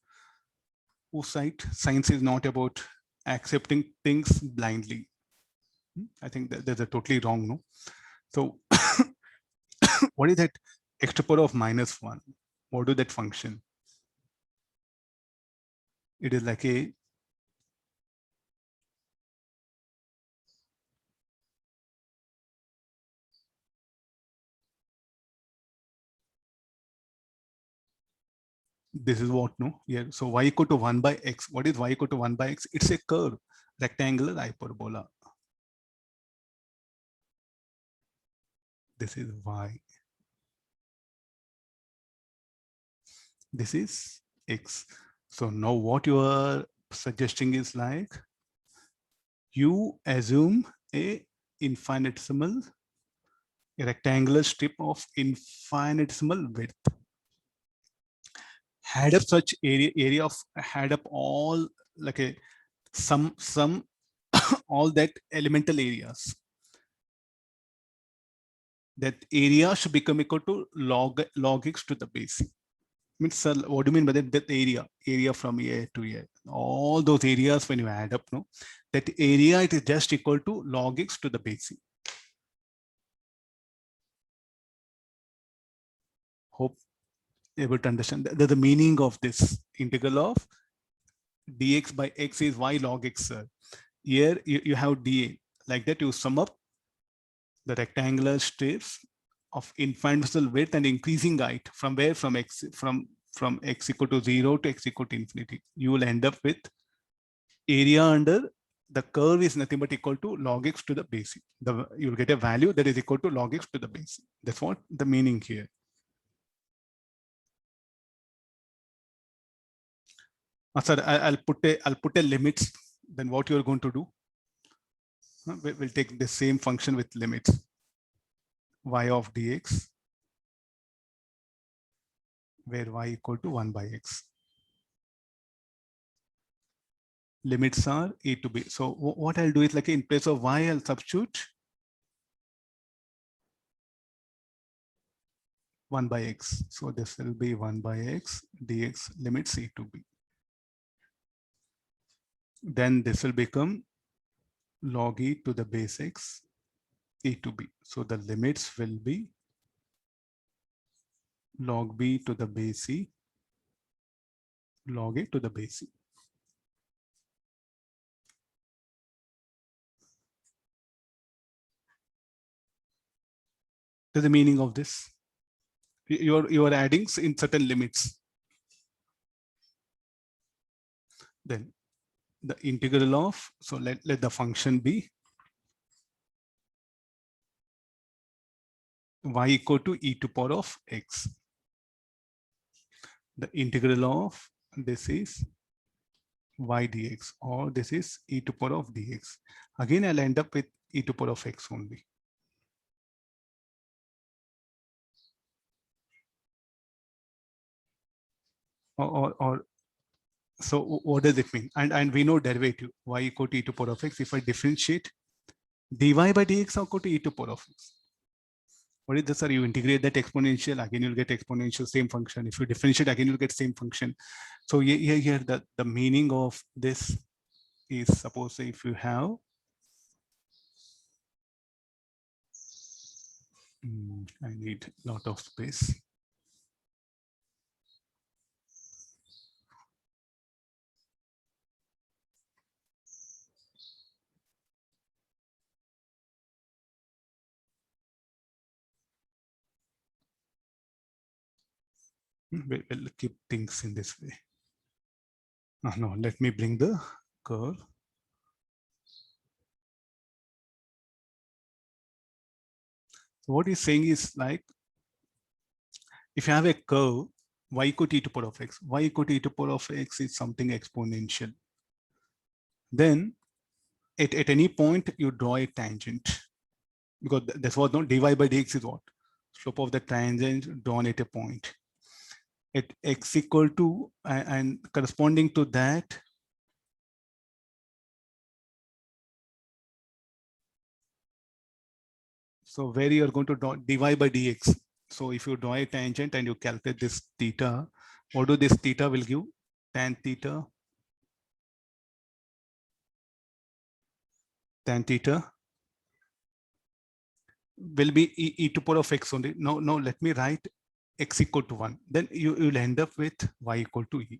Science is not about accepting things blindly. I think that's a totally wrong, no? So what is that x to power of minus 1? What do that function? It is like a this is what, no? Yeah. So y equal to 1 by x. What is y equal to 1 by x? It's a curve, rectangular hyperbola. This is y. This is x. So now what you are suggesting is like you assume a infinitesimal, a rectangular strip of infinitesimal width. Add up such area of add up all like a some all that elemental areas. That area should become equal to log x to the base. Means, sir, what do you mean by that? That area from here to here, all those areas when you add up, no, that area it is just equal to log x to the base. Hope able to understand the meaning of this integral of dx by x is y log x, sir. Here you have dA like that. You sum up the rectangular strips of infinitesimal width and increasing height from where from x equal to 0 to x equal to infinity. You will end up with area under the curve is nothing but equal to log x to the base. You will get a value that is equal to log x to the base. That's what the meaning here. Sir, I'll put a limits. Then what you are going to do? We'll take the same function with limits. Y of dx, where y equal to 1 by x. Limits are a to b. So what I'll do is like in place of y, I'll substitute 1 by x. So this will be 1 by x dx limits a to b. Then this will become log e to the base x a to b. So the limits will be log b to the base c log a to the base c. That's the meaning of this. You are adding in certain limits. Then the integral of, so let the function be y equal to e to power of x. The integral of this is y dx, or this is e to power of dx. Again, I'll end up with e to power of x only. Or so what does it mean? And we know derivative y equal to e to power of x. If I differentiate, dy by dx equal to e to power of x. What is this, sir? You integrate that exponential, again you'll get exponential, same function. If you differentiate, again you'll get same function. So here the meaning of this is, suppose if you have I need a lot of space. We'll keep things in this way. No, let me bring the curve. So what he's saying is like, if you have a curve, y equal to e to power of x, y equal to e to power of x is something exponential. Then at any point you draw a tangent, because that's what dy by dx is what? Slope of the tangent drawn at a point. At x equal to, and corresponding to that, so where you are going to draw dy by dx. So if you draw a tangent and you calculate this theta, what do this theta will give? Tan theta will be e to power of x only. No, let me write x equal to 1. Then you will end up with y equal to e.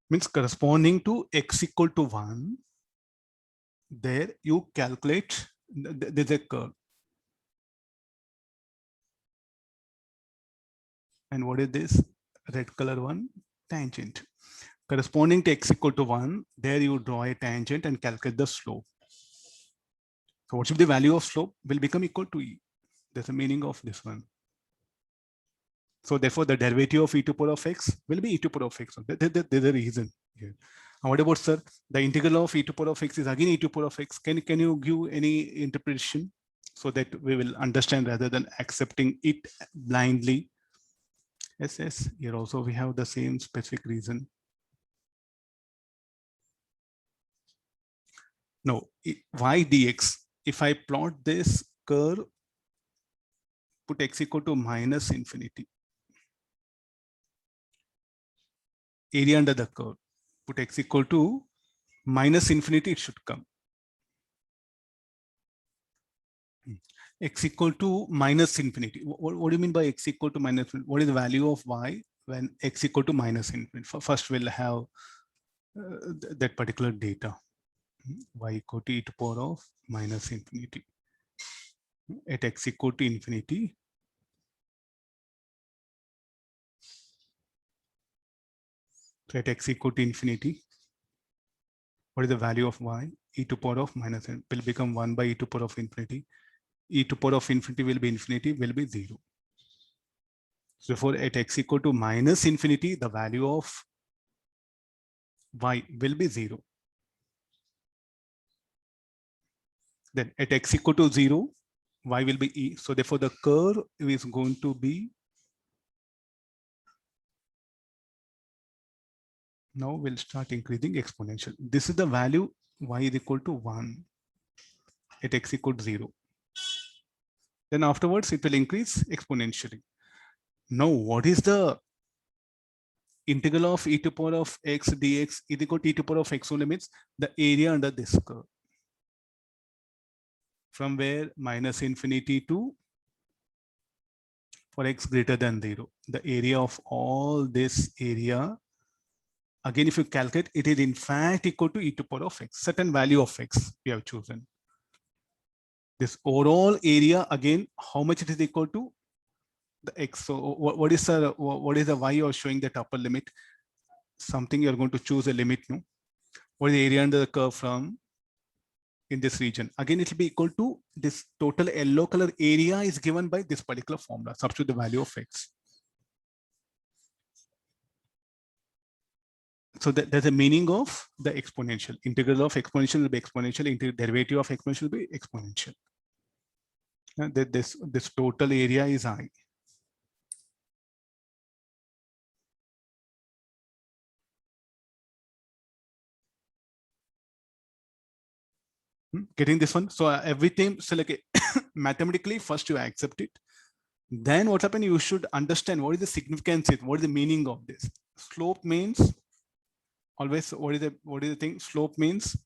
Means corresponding to x equal to 1, there you calculate, there's a curve. And what is this? Red color one? Tangent. Corresponding to x equal to 1, there you draw a tangent and calculate the slope. So what should be the value of slope? Will become equal to e. That's the meaning of this one. So therefore, the derivative of e to power of x will be e to power of x. There's a reason here. And what about, sir? The integral of e to power of x is again e to power of x. Can you give any interpretation so that we will understand rather than accepting it blindly? Yes. Here also we have the same specific reason. No, y dx. If I plot this curve, put x equal to minus infinity. Area under the curve, put x equal to minus infinity, it should come. X equal to minus infinity. What do you mean by x equal to minus infinity? What is the value of y when x equal to minus infinity? First, we'll have that particular data. Y equal to e to power of minus infinity. At x equal to infinity, so at x equal to infinity, what is the value of y? E to power of minus n will become 1 by e to power of infinity. E to power of infinity will be 0. So therefore, at x equal to minus infinity, the value of y will be 0. Then at x equal to 0, y will be e. So therefore, the curve is going to be, now we'll start increasing exponential. This is the value y is equal to 1 at x equal to 0. Then afterwards, it will increase exponentially. Now, what is the integral of e to power of x dx is equal to e to power of x only, means the area under this curve. From where? Minus infinity to, for x greater than 0. The area of all this area, again, if you calculate, it is in fact equal to e to power of x, certain value of x we have chosen. This overall area, again, how much it is equal to? The x. So what is the y you're showing that upper limit? Something you're going to choose a limit, no? What is the area under the curve from in this region? Again, it will be equal to this total yellow color area is given by this particular formula, substitute the value of x. So there's a meaning of the exponential. Integral of exponential will be exponential. Derivative of exponential will be exponential. This total area is I. Getting this one? So everything, so like mathematically, first you accept it. Then what happened? You should understand what is the significance, what is the meaning of this. Slope means always, what is the thing? Slope means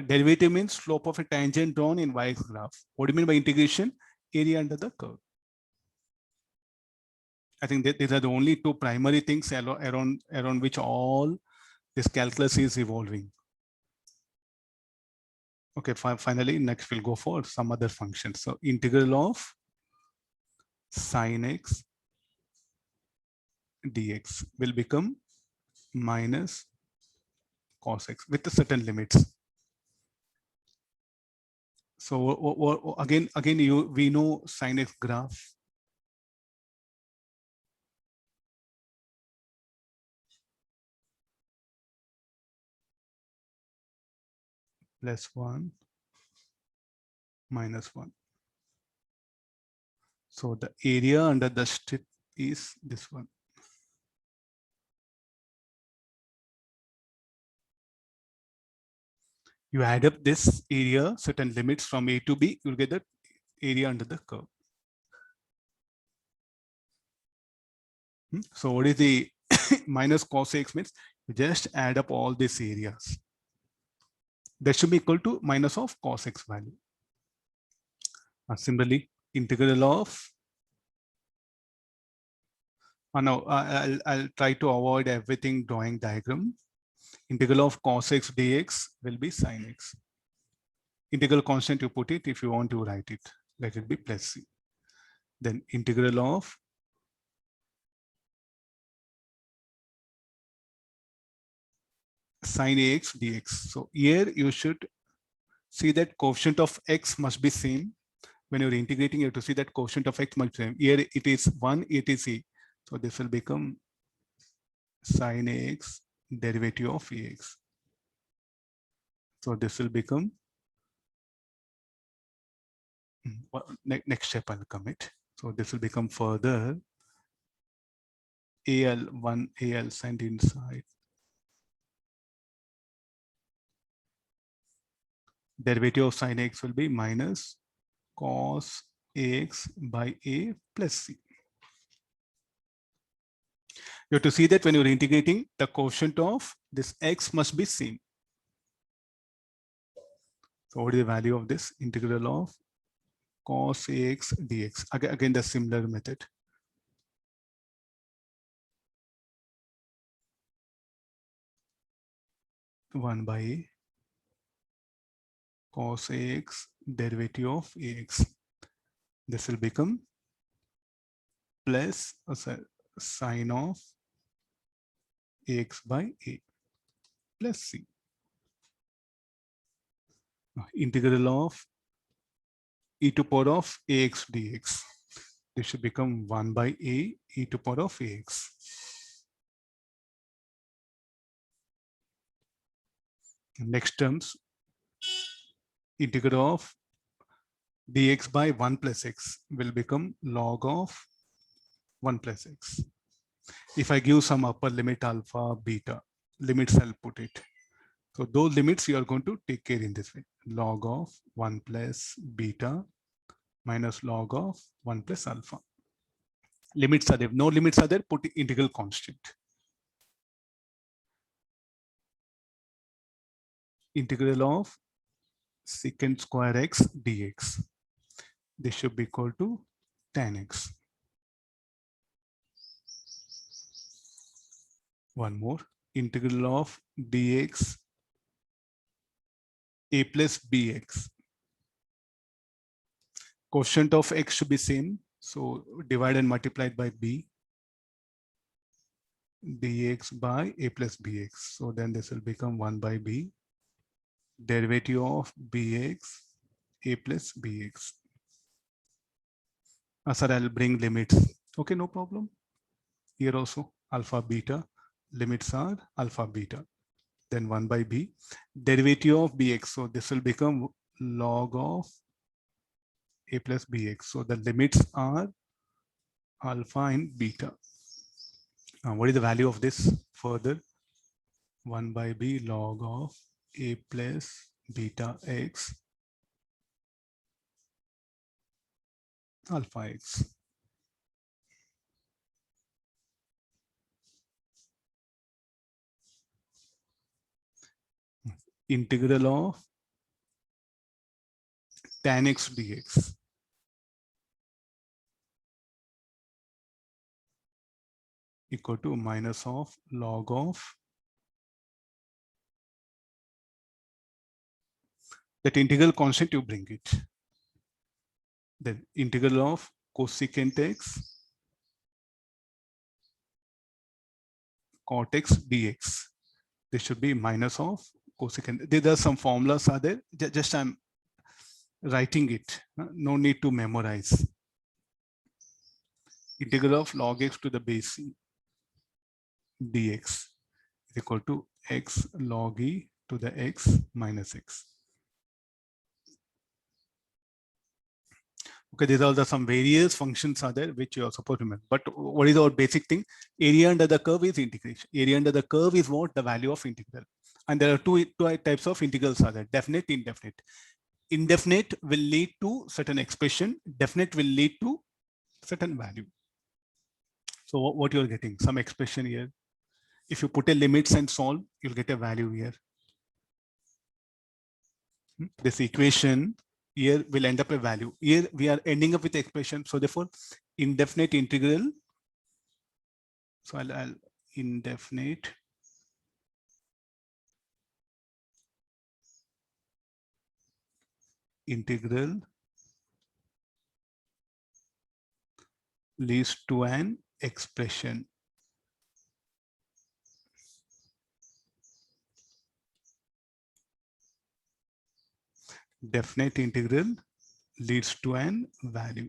derivative means slope of a tangent drawn in y-axis graph. What do you mean by integration? Area under the curve. I think that these are the only two primary things around which all this calculus is evolving. Okay, finally, next we'll go for some other functions. So integral of sine x dx will become minus cos x with the certain limits. So again, we know sine x graph. +1 -1. So the area under the strip is this one. You add up this area, certain limits from A to B, you'll get the area under the curve. So what is the minus cos x means? You just add up all these areas. That should be equal to minus of cos x value. Similarly, integral of, now I'll try to avoid everything drawing diagram. Integral of cos x dx will be sin x. Integral constant, you put it. If you want to write it, let it be plus c. Then integral of sin ax dx. So here you should see that coefficient of x must be same. When you're integrating, you have to see that coefficient of x must be same. Here it is 1, it is c. So this will become sin ax derivative of ax. So this will become, next step I'll commit. So this will become further al1 al signed inside. Derivative of sin x will be minus cos ax by a plus c. You have to see that when you're integrating, the quotient of this x must be same. So what is the value of this? Integral of cos ax dx. Again, the similar method. One by cos ax derivative of ax. This will become plus sine of ax by a plus c. Integral of e to power of ax dx. This should become 1 by a e to power of ax. Next terms, integral of dx by 1 plus x will become log of 1 plus x. If I give some upper limit alpha, beta, limits I'll put it. So those limits you are going to take care in this way. Log of 1 plus beta minus log of 1 plus alpha. Limits are there. No limits are there, put integral constant. Integral of secant square x dx. This should be equal to tan x. One more. Integral of dx a plus bx. Quotient of x should be same. So divide and multiplied by b dx by a plus bx. So then this will become 1 by b derivative of bx a plus bx. Sir, I'll bring limits. Okay, no problem. Here also alpha beta, limits are alpha beta. Then 1 by b derivative of bx. So this will become log of a plus bx. So the limits are alpha and beta. What is the value of this further? 1 by b log of a plus beta x alpha x. integral of tan x dx equal to minus of log of that integral constant, you bring it. Then integral of cosecant x cot x dx. This should be minus of cosecant. There are some formulas are there. Just I'm writing it. No need to memorize. Integral of log x to the base c dx is equal to x log e to the x minus x. Okay, these are some various functions are there which you are supposed to remember. But what is our basic thing? Area under the curve is integration. Area under the curve is what? The value of integral. And there are two types of integrals are there: definite, indefinite. Indefinite will lead to certain expression. Definite will lead to certain value. So what you're getting? Some expression here. If you put a limits and solve, you'll get a value here. This equation here will end up a value. Here we are ending up with the expression. So therefore, indefinite integral. So I'll indefinite integral leads to an expression. Definite integral leads to an value.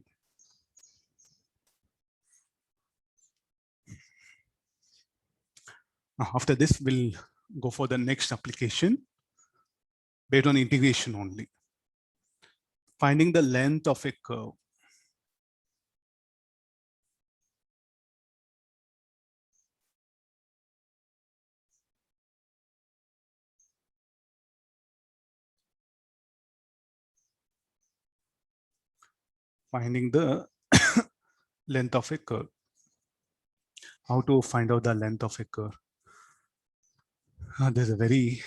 After this, we'll go for the next application based on integration only. Finding the length of a curve. Finding the length of a curve. How to find out the length of a curve? There's a very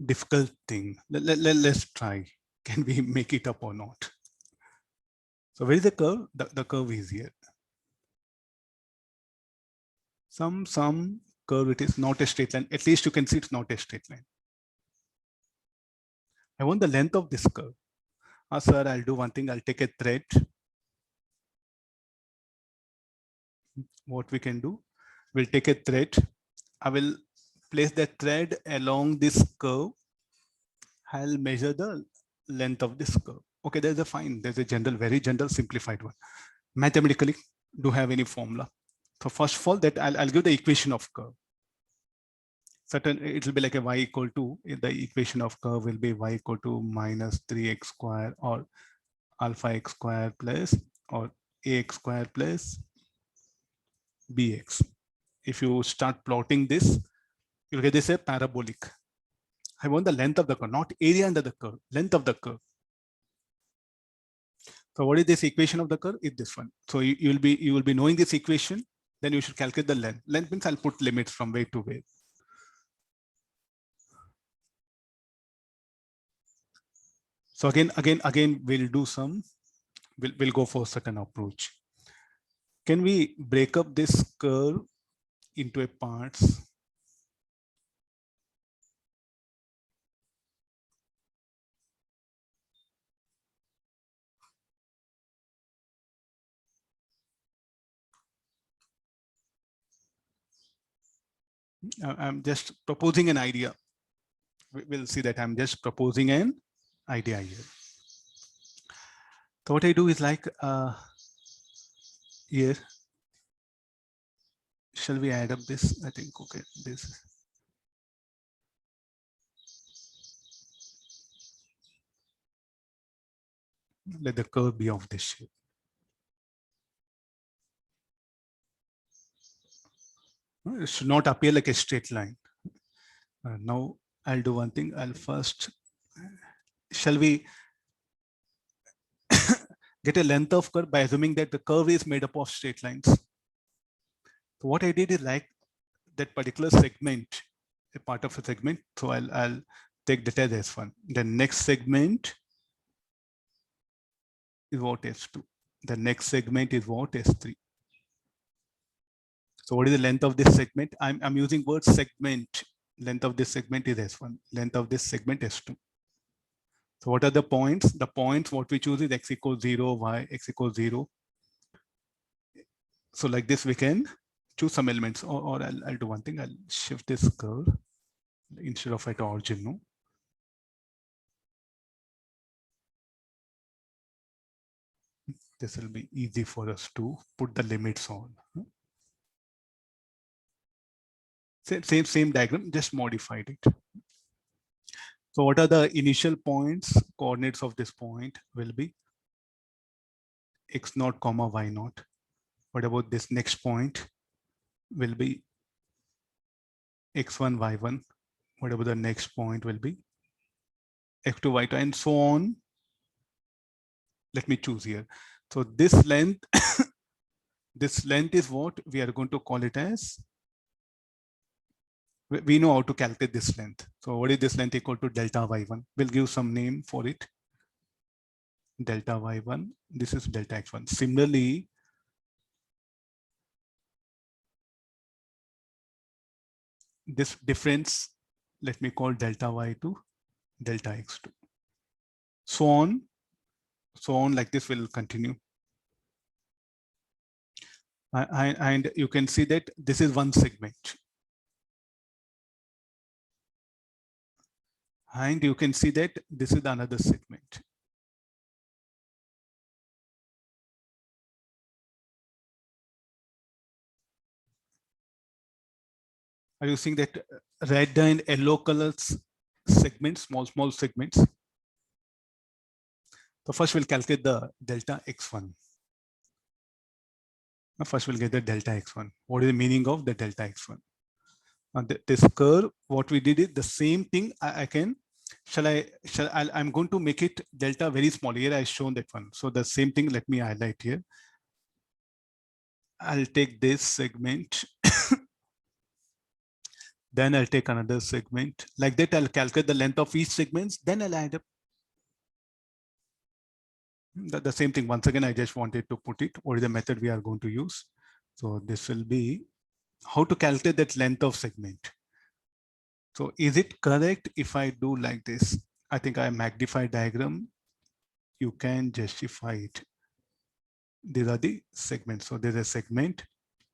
difficult thing. Let's try. Can we make it up or not? So where is the curve? The curve is here. Some curve, it is not a straight line. At least you can see it's not a straight line. I want the length of this curve. Sir, I'll do one thing. I'll take a thread. What we can do, we'll take a thread. I will place the thread along this curve. I'll measure the length of this curve. Okay, there's a fine. There's a general, very general, simplified one. Mathematically, do have any formula? So first of all, that I'll give the equation of curve. Certain, it will be like a y equal to, the equation of curve will be y equal to minus 3x square or alpha x square plus or ax square plus bx. If you start plotting this, you'll get this a parabolic. I want the length of the curve, not area under the curve, length of the curve. So what is this equation of the curve? Is this one. So you will be knowing this equation, then you should calculate the length. Length means I'll put limits from way to way. So again, we'll do some, we'll go for a certain approach. Can we break up this curve into a parts? I'm just proposing an idea. We'll see that I'm just proposing an idea here. So what I do is like here. Shall we add up this? I think, okay, this. Let the curve be of this shape. It should not appear like a straight line. Now I'll do one thing. I'll first, shall we get a length of curve by assuming that the curve is made up of straight lines? So what I did is like that particular segment a part of a segment. So I'll take that as S1. The next segment is what S2. The next segment is what S3. So what is the length of this segment? I'm using word segment. Length of this segment is S1. Length of this segment S2. So what are the points? The points what we choose is x equals 0, y, x equals 0. So like this, we can choose some elements, or I'll do one thing. I'll shift this curve instead of at origin. No? This will be easy for us to put the limits on. Same diagram, just modified it. So what are the initial points? Coordinates of this point will be x0, comma y0. What about this next point? Will be x1, y1. What about the next point will be x2, y2, and so on. Let me choose here. So this length, this length is what we are going to call it as. We know how to calculate this length. So what is this length equal to delta y1? We'll give some name for it. Delta y1. This is delta x1. Similarly, this difference, let me call delta y2, delta x2. So on like this will continue. And you can see that this is one segment. And you can see that this is another segment. Are you seeing that red and yellow colors segments, small segments? So first we'll calculate the delta x1. First we'll get the delta x1. What is the meaning of the delta x1? This curve, what we did is the same thing. I'm going to make it delta very small. Here I shown that one. So the same thing, let me highlight here. I'll take this segment. Then I'll take another segment. Like that, I'll calculate the length of each segment. Then I'll add up. The same thing. Once again, I just wanted to put it. What is the method we are going to use? So this will be how to calculate that length of segment. So is it correct if I do like this? I think I magnify diagram. You can justify it. These are the segments. So there's a segment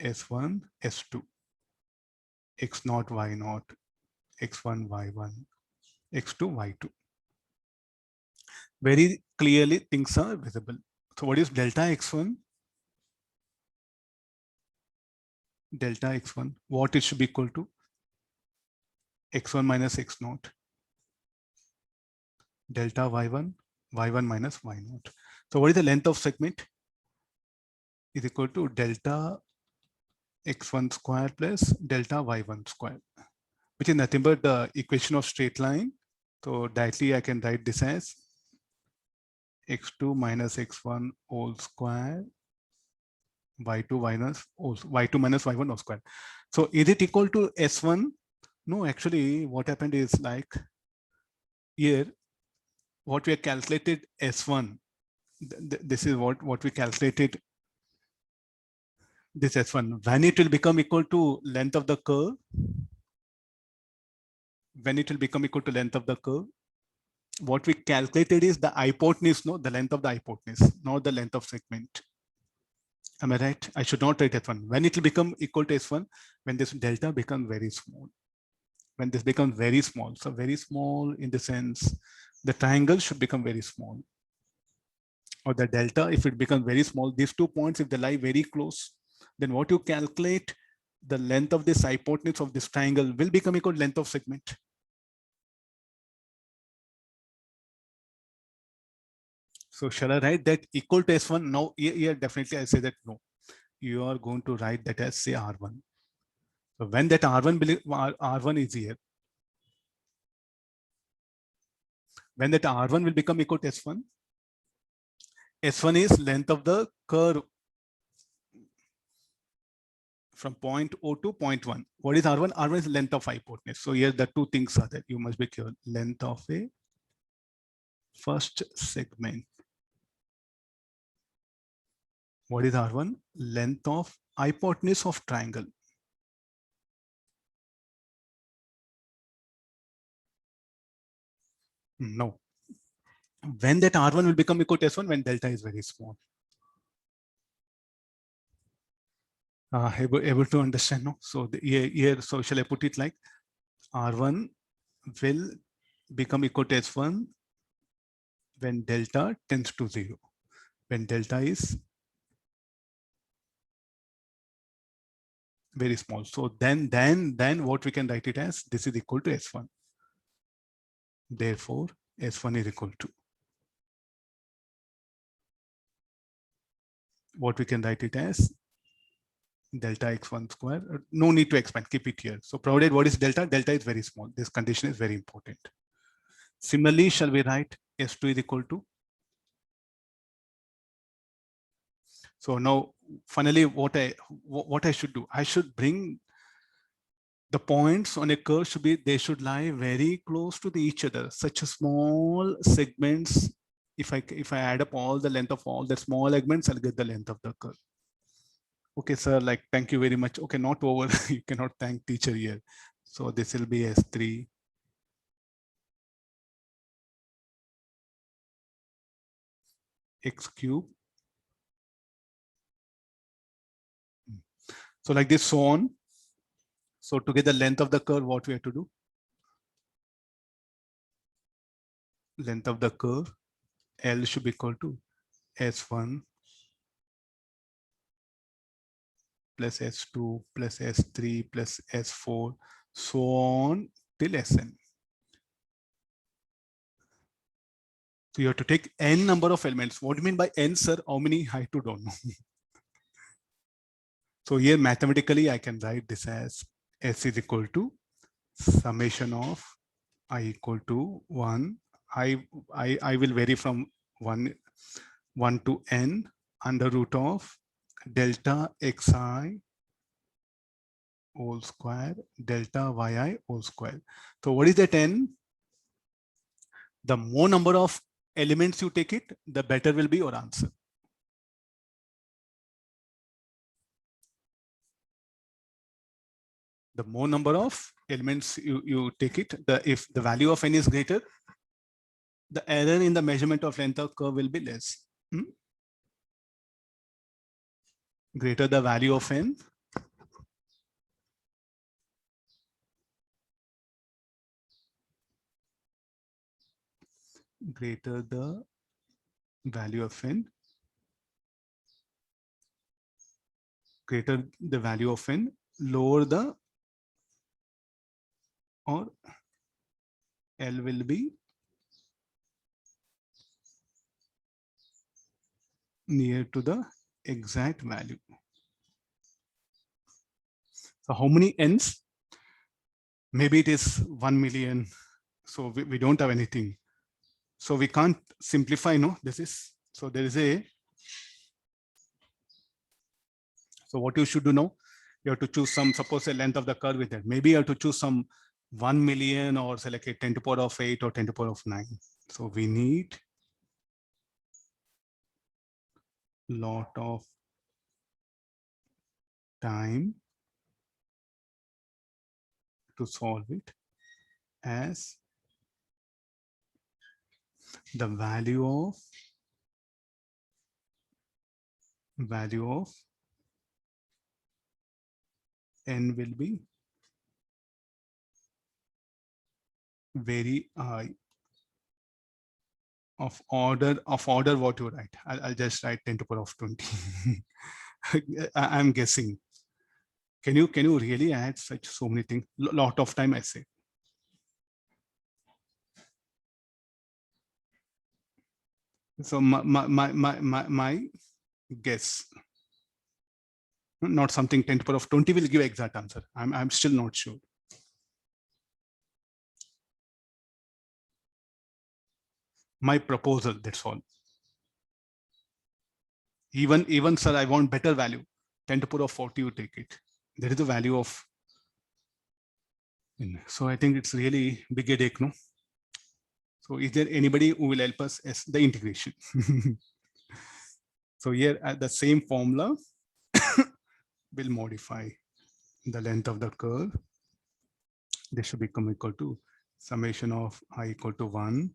S1, S2, X0, Y0, X1, Y1, X2, Y2. Very clearly things are visible. So what is delta X1? Delta X1, what it should be equal to? X1 minus X0. Delta Y1, Y1 minus Y0. So what is the length of segment? Is equal to delta x1 square plus delta y1 square, which is nothing but the equation of straight line. So directly I can write this as x2 minus x1 whole square, y2 minus y1 whole square. So is it equal to S1? No, actually what happened is like here, what we have calculated S1, this is what we calculated, this S1, when it will become equal to length of the curve, when it will become equal to length of the curve, what we calculated is the hypotenuse, no, the length of the hypotenuse, not the length of segment. Am I right? I should not write S1. When it will become equal to S1, when this delta becomes very small. When this becomes very small, so very small in the sense, the triangle should become very small. Or the delta, if it becomes very small, these 2 points, if they lie very close, then what you calculate, the length of this hypotenuse of this triangle will become equal to length of segment. So shall I write that equal to S1? Now, here definitely I say that no. You are going to write that as say R1. So when that R1 is here, when that R1 will become equal to S1, S1 is length of the curve from point O to point 1. What is R1? R1 is length of hypotenuse. So here the two things are that you must be clear. Length of a first segment. What is R1? Length of hypotenuse of triangle. No. When that R1 will become equal to S1? When delta is very small. Able to understand? No. So here, so shall I put it like R1 will become equal to S1 when delta tends to 0. When delta is very small. So then what we can write it as, this is equal to S1. Therefore, S1 is equal to, what we can write it as, delta x1 square. No need to expand, keep it here. So provided what is delta? Delta is very small. This condition is very important. Similarly, shall we write S2 is equal to? So now finally what I should do, I should bring the points on a curve should be, they should lie very close to each other. Such a small segments, if I add up all the length of all the small segments, I'll get the length of the curve. Okay, sir, like, thank you very much. Okay, not over. You cannot thank teacher here. So this will be S3. X cube. So like this, so on. So to get the length of the curve, what we have to do? Length of the curve, L should be equal to S1 plus S2 plus S3 plus S4, so on till Sn. So you have to take n number of elements. What do you mean by n, sir? How many? I too don't know. So here mathematically, I can write this as S is equal to summation of I equal to 1. I will vary from 1 to n under root of delta xi whole square delta yi whole square. So what is that n? The more number of elements you take it, the better will be your answer. The more number of elements you take it, if the value of n is greater, the error in the measurement of length of curve will be less. Greater the value of n, greater the value of n, greater the value of n, lower the, or L will be near to the exact value. So how many n's? Maybe it is 1 million. So we don't have anything. So we can't simplify, no, this is, so there is a, so what you should do now, you have to choose some, suppose a length of the curve with that. Maybe you have to choose some 1 million or say like a 10 to the power of 8 or 10 to the power of 9. So we need lot of time to solve it, as the value of n will be very high, of order what you write. I'll just write 10 to the power of 20. I'm guessing. Can you really add such so many things? Lot of time, I say. So my guess, not something 10 to the power of 20 will give exact answer. I'm still not sure. My proposal, that's all. Even sir, I want better value. 10 to the power of 40, you take it. There is the value of, so I think it's really big headache, no? So is there anybody who will help us as the integration? So here at the same formula, we'll modify the length of the curve. This should become equal to summation of I equal to 1 .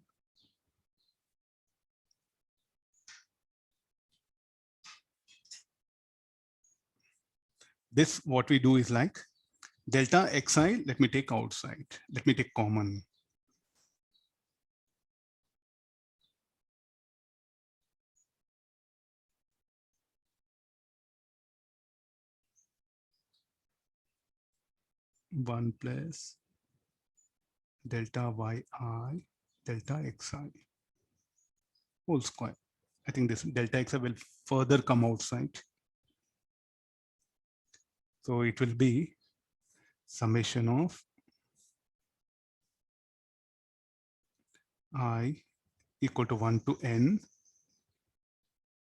This, what we do is like delta xi, let me take outside. Let me take common. One plus delta yi delta xi whole square. I think this delta xi will further come outside. So it will be summation of I equal to 1 to n.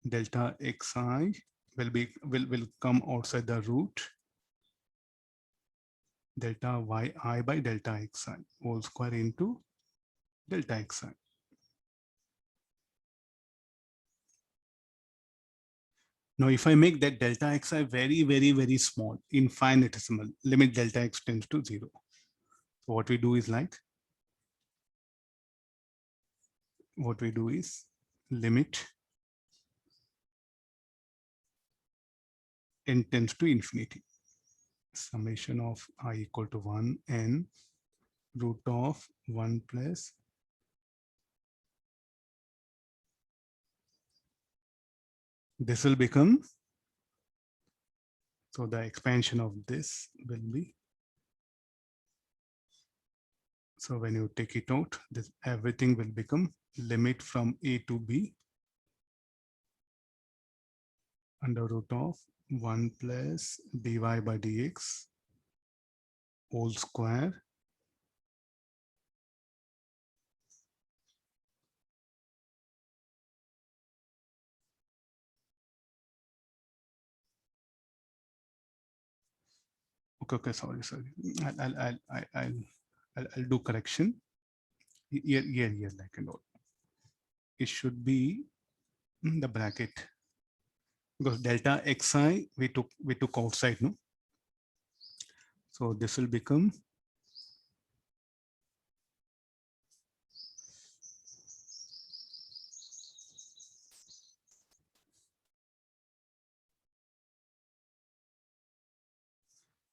Delta xi will come outside the root. Delta yi by delta xi whole square into delta xi. Now, if I make that delta xi very, very, very small, infinitesimal, limit delta x tends to 0. So what we do is like, limit n tends to infinity. Summation of I equal to 1 n root of 1 plus this will become, so the expansion of this will be, so when you take it out, this everything will become limit from a to b under root of 1 plus dy by dx whole square okay, sorry. I'll do correction. Here, like and all. It should be in the bracket because delta xi we took outside, no? So this will become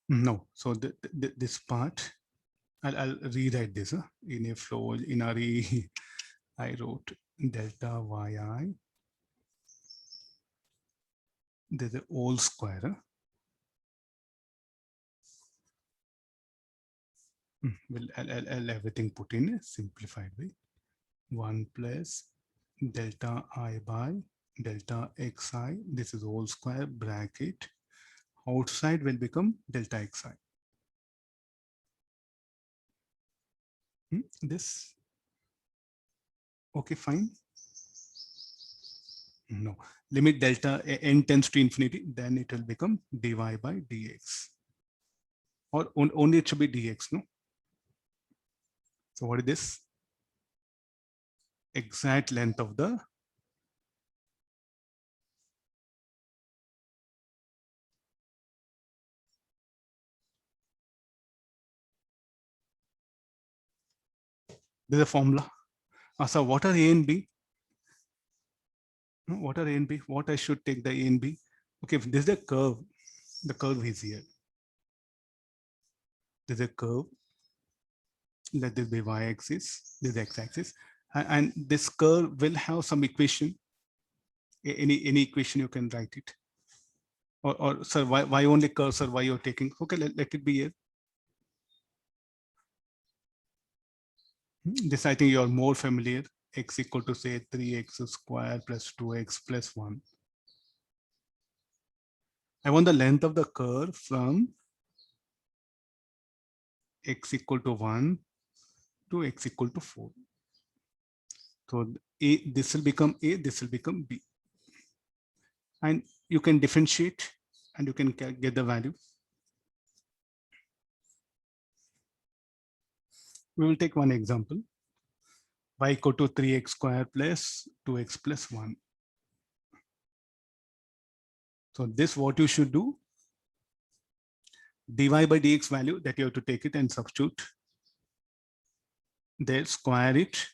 no. So this part, I'll rewrite this in a flow in RE. I wrote delta yi. There's a whole square. Well, I'll everything put in a simplified way. 1 plus delta I by delta xi. This is whole square bracket. Outside will become delta xi. This, okay, fine. No, limit delta n tends to infinity, then it will become dy by dx. Or only it should be dx, no? So what is this? Exact length of the there's a formula. So what are A and B? What are A and B? What I should take the A and B? Okay, if this is the curve is here. There's a curve. Let this be y-axis, this x-axis, and this curve will have some equation. Any equation you can write it. Or sir, why only curve, sir? Why you're taking? Okay, let it be here. This I think you're more familiar. X equal to say 3x square plus 2x plus 1. I want the length of the curve from x equal to 1 to x equal to 4. So this will become A, this will become B. And you can differentiate and you can get the value. We will take one example. Y equal to 3x square plus 2x plus 1. So this what you should do, dy by dx value that you have to take it and substitute there, square it,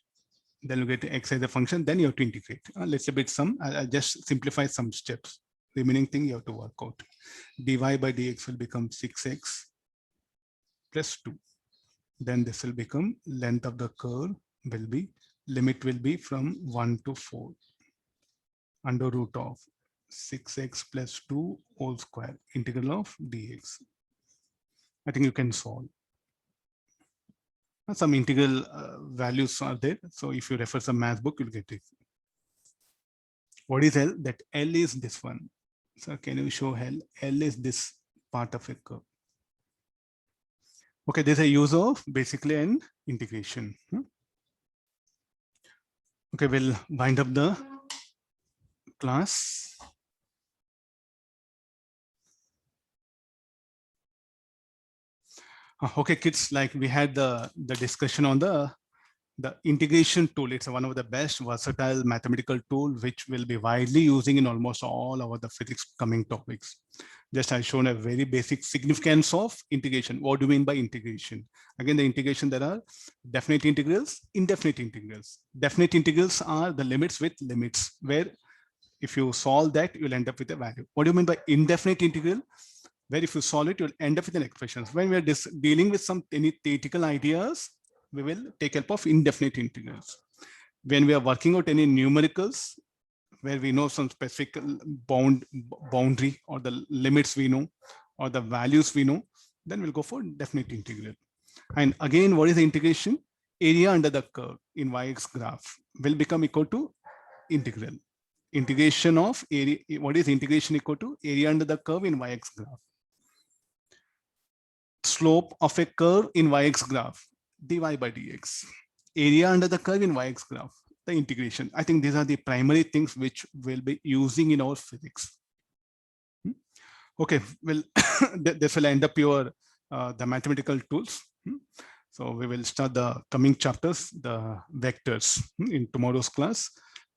then you get x as a function, then you have to integrate. Let's say bit some, I'll just simplify some steps. The remaining thing you have to work out. Dy by dx will become 6x plus 2. Then this will become length of the curve will be, limit will be from 1 to 4 under root of 6x plus 2 whole square integral of dx. I think you can solve. Some integral values are there. So if you refer some math book, you'll get it. What is L? That L is this one. So can you show L? L is this part of a curve. Okay, there's a use of basically an integration. Okay, we'll wind up the class. Okay, kids, like we had the discussion on the integration tool. It's one of the best versatile mathematical tool, which will be widely using in almost all our the physics coming topics. Just I've shown a very basic significance of integration. What do you mean by integration? Again, the integration, there are definite integrals, indefinite integrals. Definite integrals are the limits with limits, where if you solve that, you'll end up with a value. What do you mean by indefinite integral? Where if you solve it, you'll end up with an expression. When we are dealing with some any theoretical ideas, we will take help of indefinite integrals. When we are working out any numericals, where we know some specific boundary or the limits we know, or the values we know, then we'll go for definite integral. And again, what is the integration? Area under the curve in y-axis graph will become equal to integral. Integration of area, what is integration equal to? Area under the curve in y-axis graph. Slope of a curve in y-axis graph, dy by dx. Area under the curve in y-axis graph, the integration. I think these are the primary things which we'll be using in our physics. Okay, well, this will end up your the mathematical tools. So we will start the coming chapters, the vectors. In tomorrow's class,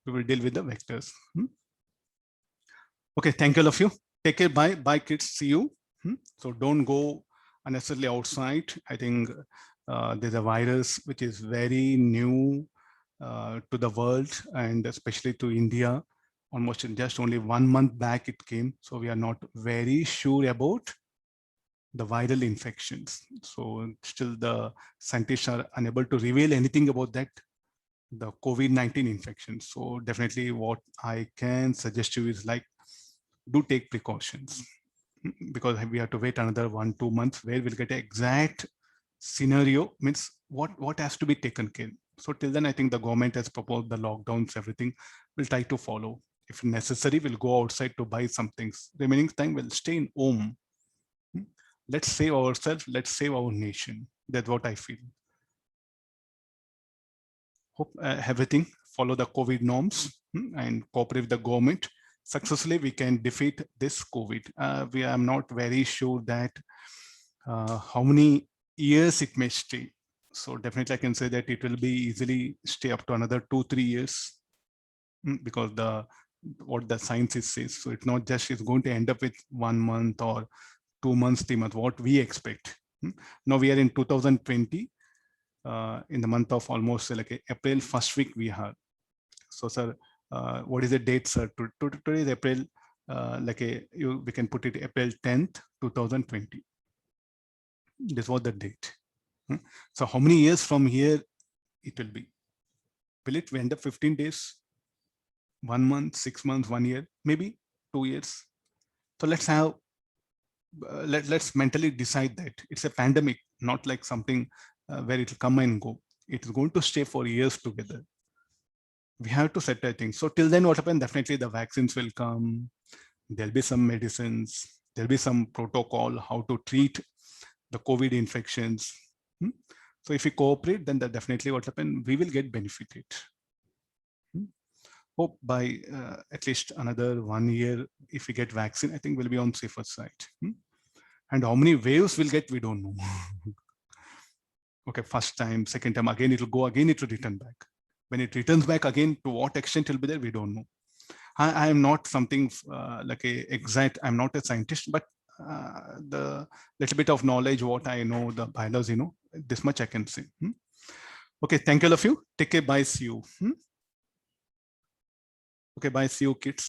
we will deal with the vectors. Okay, thank you all of you. Take care. Bye, bye, kids. See you. So don't go unnecessarily outside. I think there's a virus which is very new to the world, and especially to India. Almost just only 1 month back it came. So we are not very sure about the viral infections. So still the scientists are unable to reveal anything about that, the COVID-19 infection. So definitely what I can suggest you is like, do take precautions, because we have to wait another 1-2 months where we'll get an exact scenario, means what has to be taken care. So till then, I think the government has proposed the lockdowns, everything. We'll try to follow. If necessary, we'll go outside to buy some things. Remaining time, we'll stay in home. Let's save ourselves. Let's save our nation. That's what I feel. Hope everything follow the COVID norms and cooperate with the government. Successfully, we can defeat this COVID. We are not very sure that how many years it may stay. So definitely I can say that it will be easily stay up to another 2-3 years, because what the science says. So it's not just it's going to end up with 1 month or 2 months, 3 months, what we expect. Now we are in 2020, in the month of almost like April, first week we have. So sir, what is the date, sir? Today is April, we can put it April 10th, 2020. This was the date. So how many years from here it will be? Will it end up 15 days, 1 month, 6 months, 1 year, maybe 2 years? So let's have, let's mentally decide that it's a pandemic, not like something where it will come and go. It is going to stay for years together. We have to set, I think. So till then, what happens? Definitely the vaccines will come. There'll be some medicines. There'll be some protocol how to treat the COVID infections. So if we cooperate, then that definitely what happens, we will get benefited. Hope by at least another 1 year, if we get vaccine, I think we'll be on safer side. And how many waves we'll get, we don't know. Okay, first time, second time, again it will go, again it will return back. When it returns back again, to what extent it will be there, we don't know. I am not something like a exact, I'm not a scientist, but the little bit of knowledge, what I know, the biology, this much I can say. Okay, thank you all of you. Take care, bye, see you. Okay, bye, see you kids.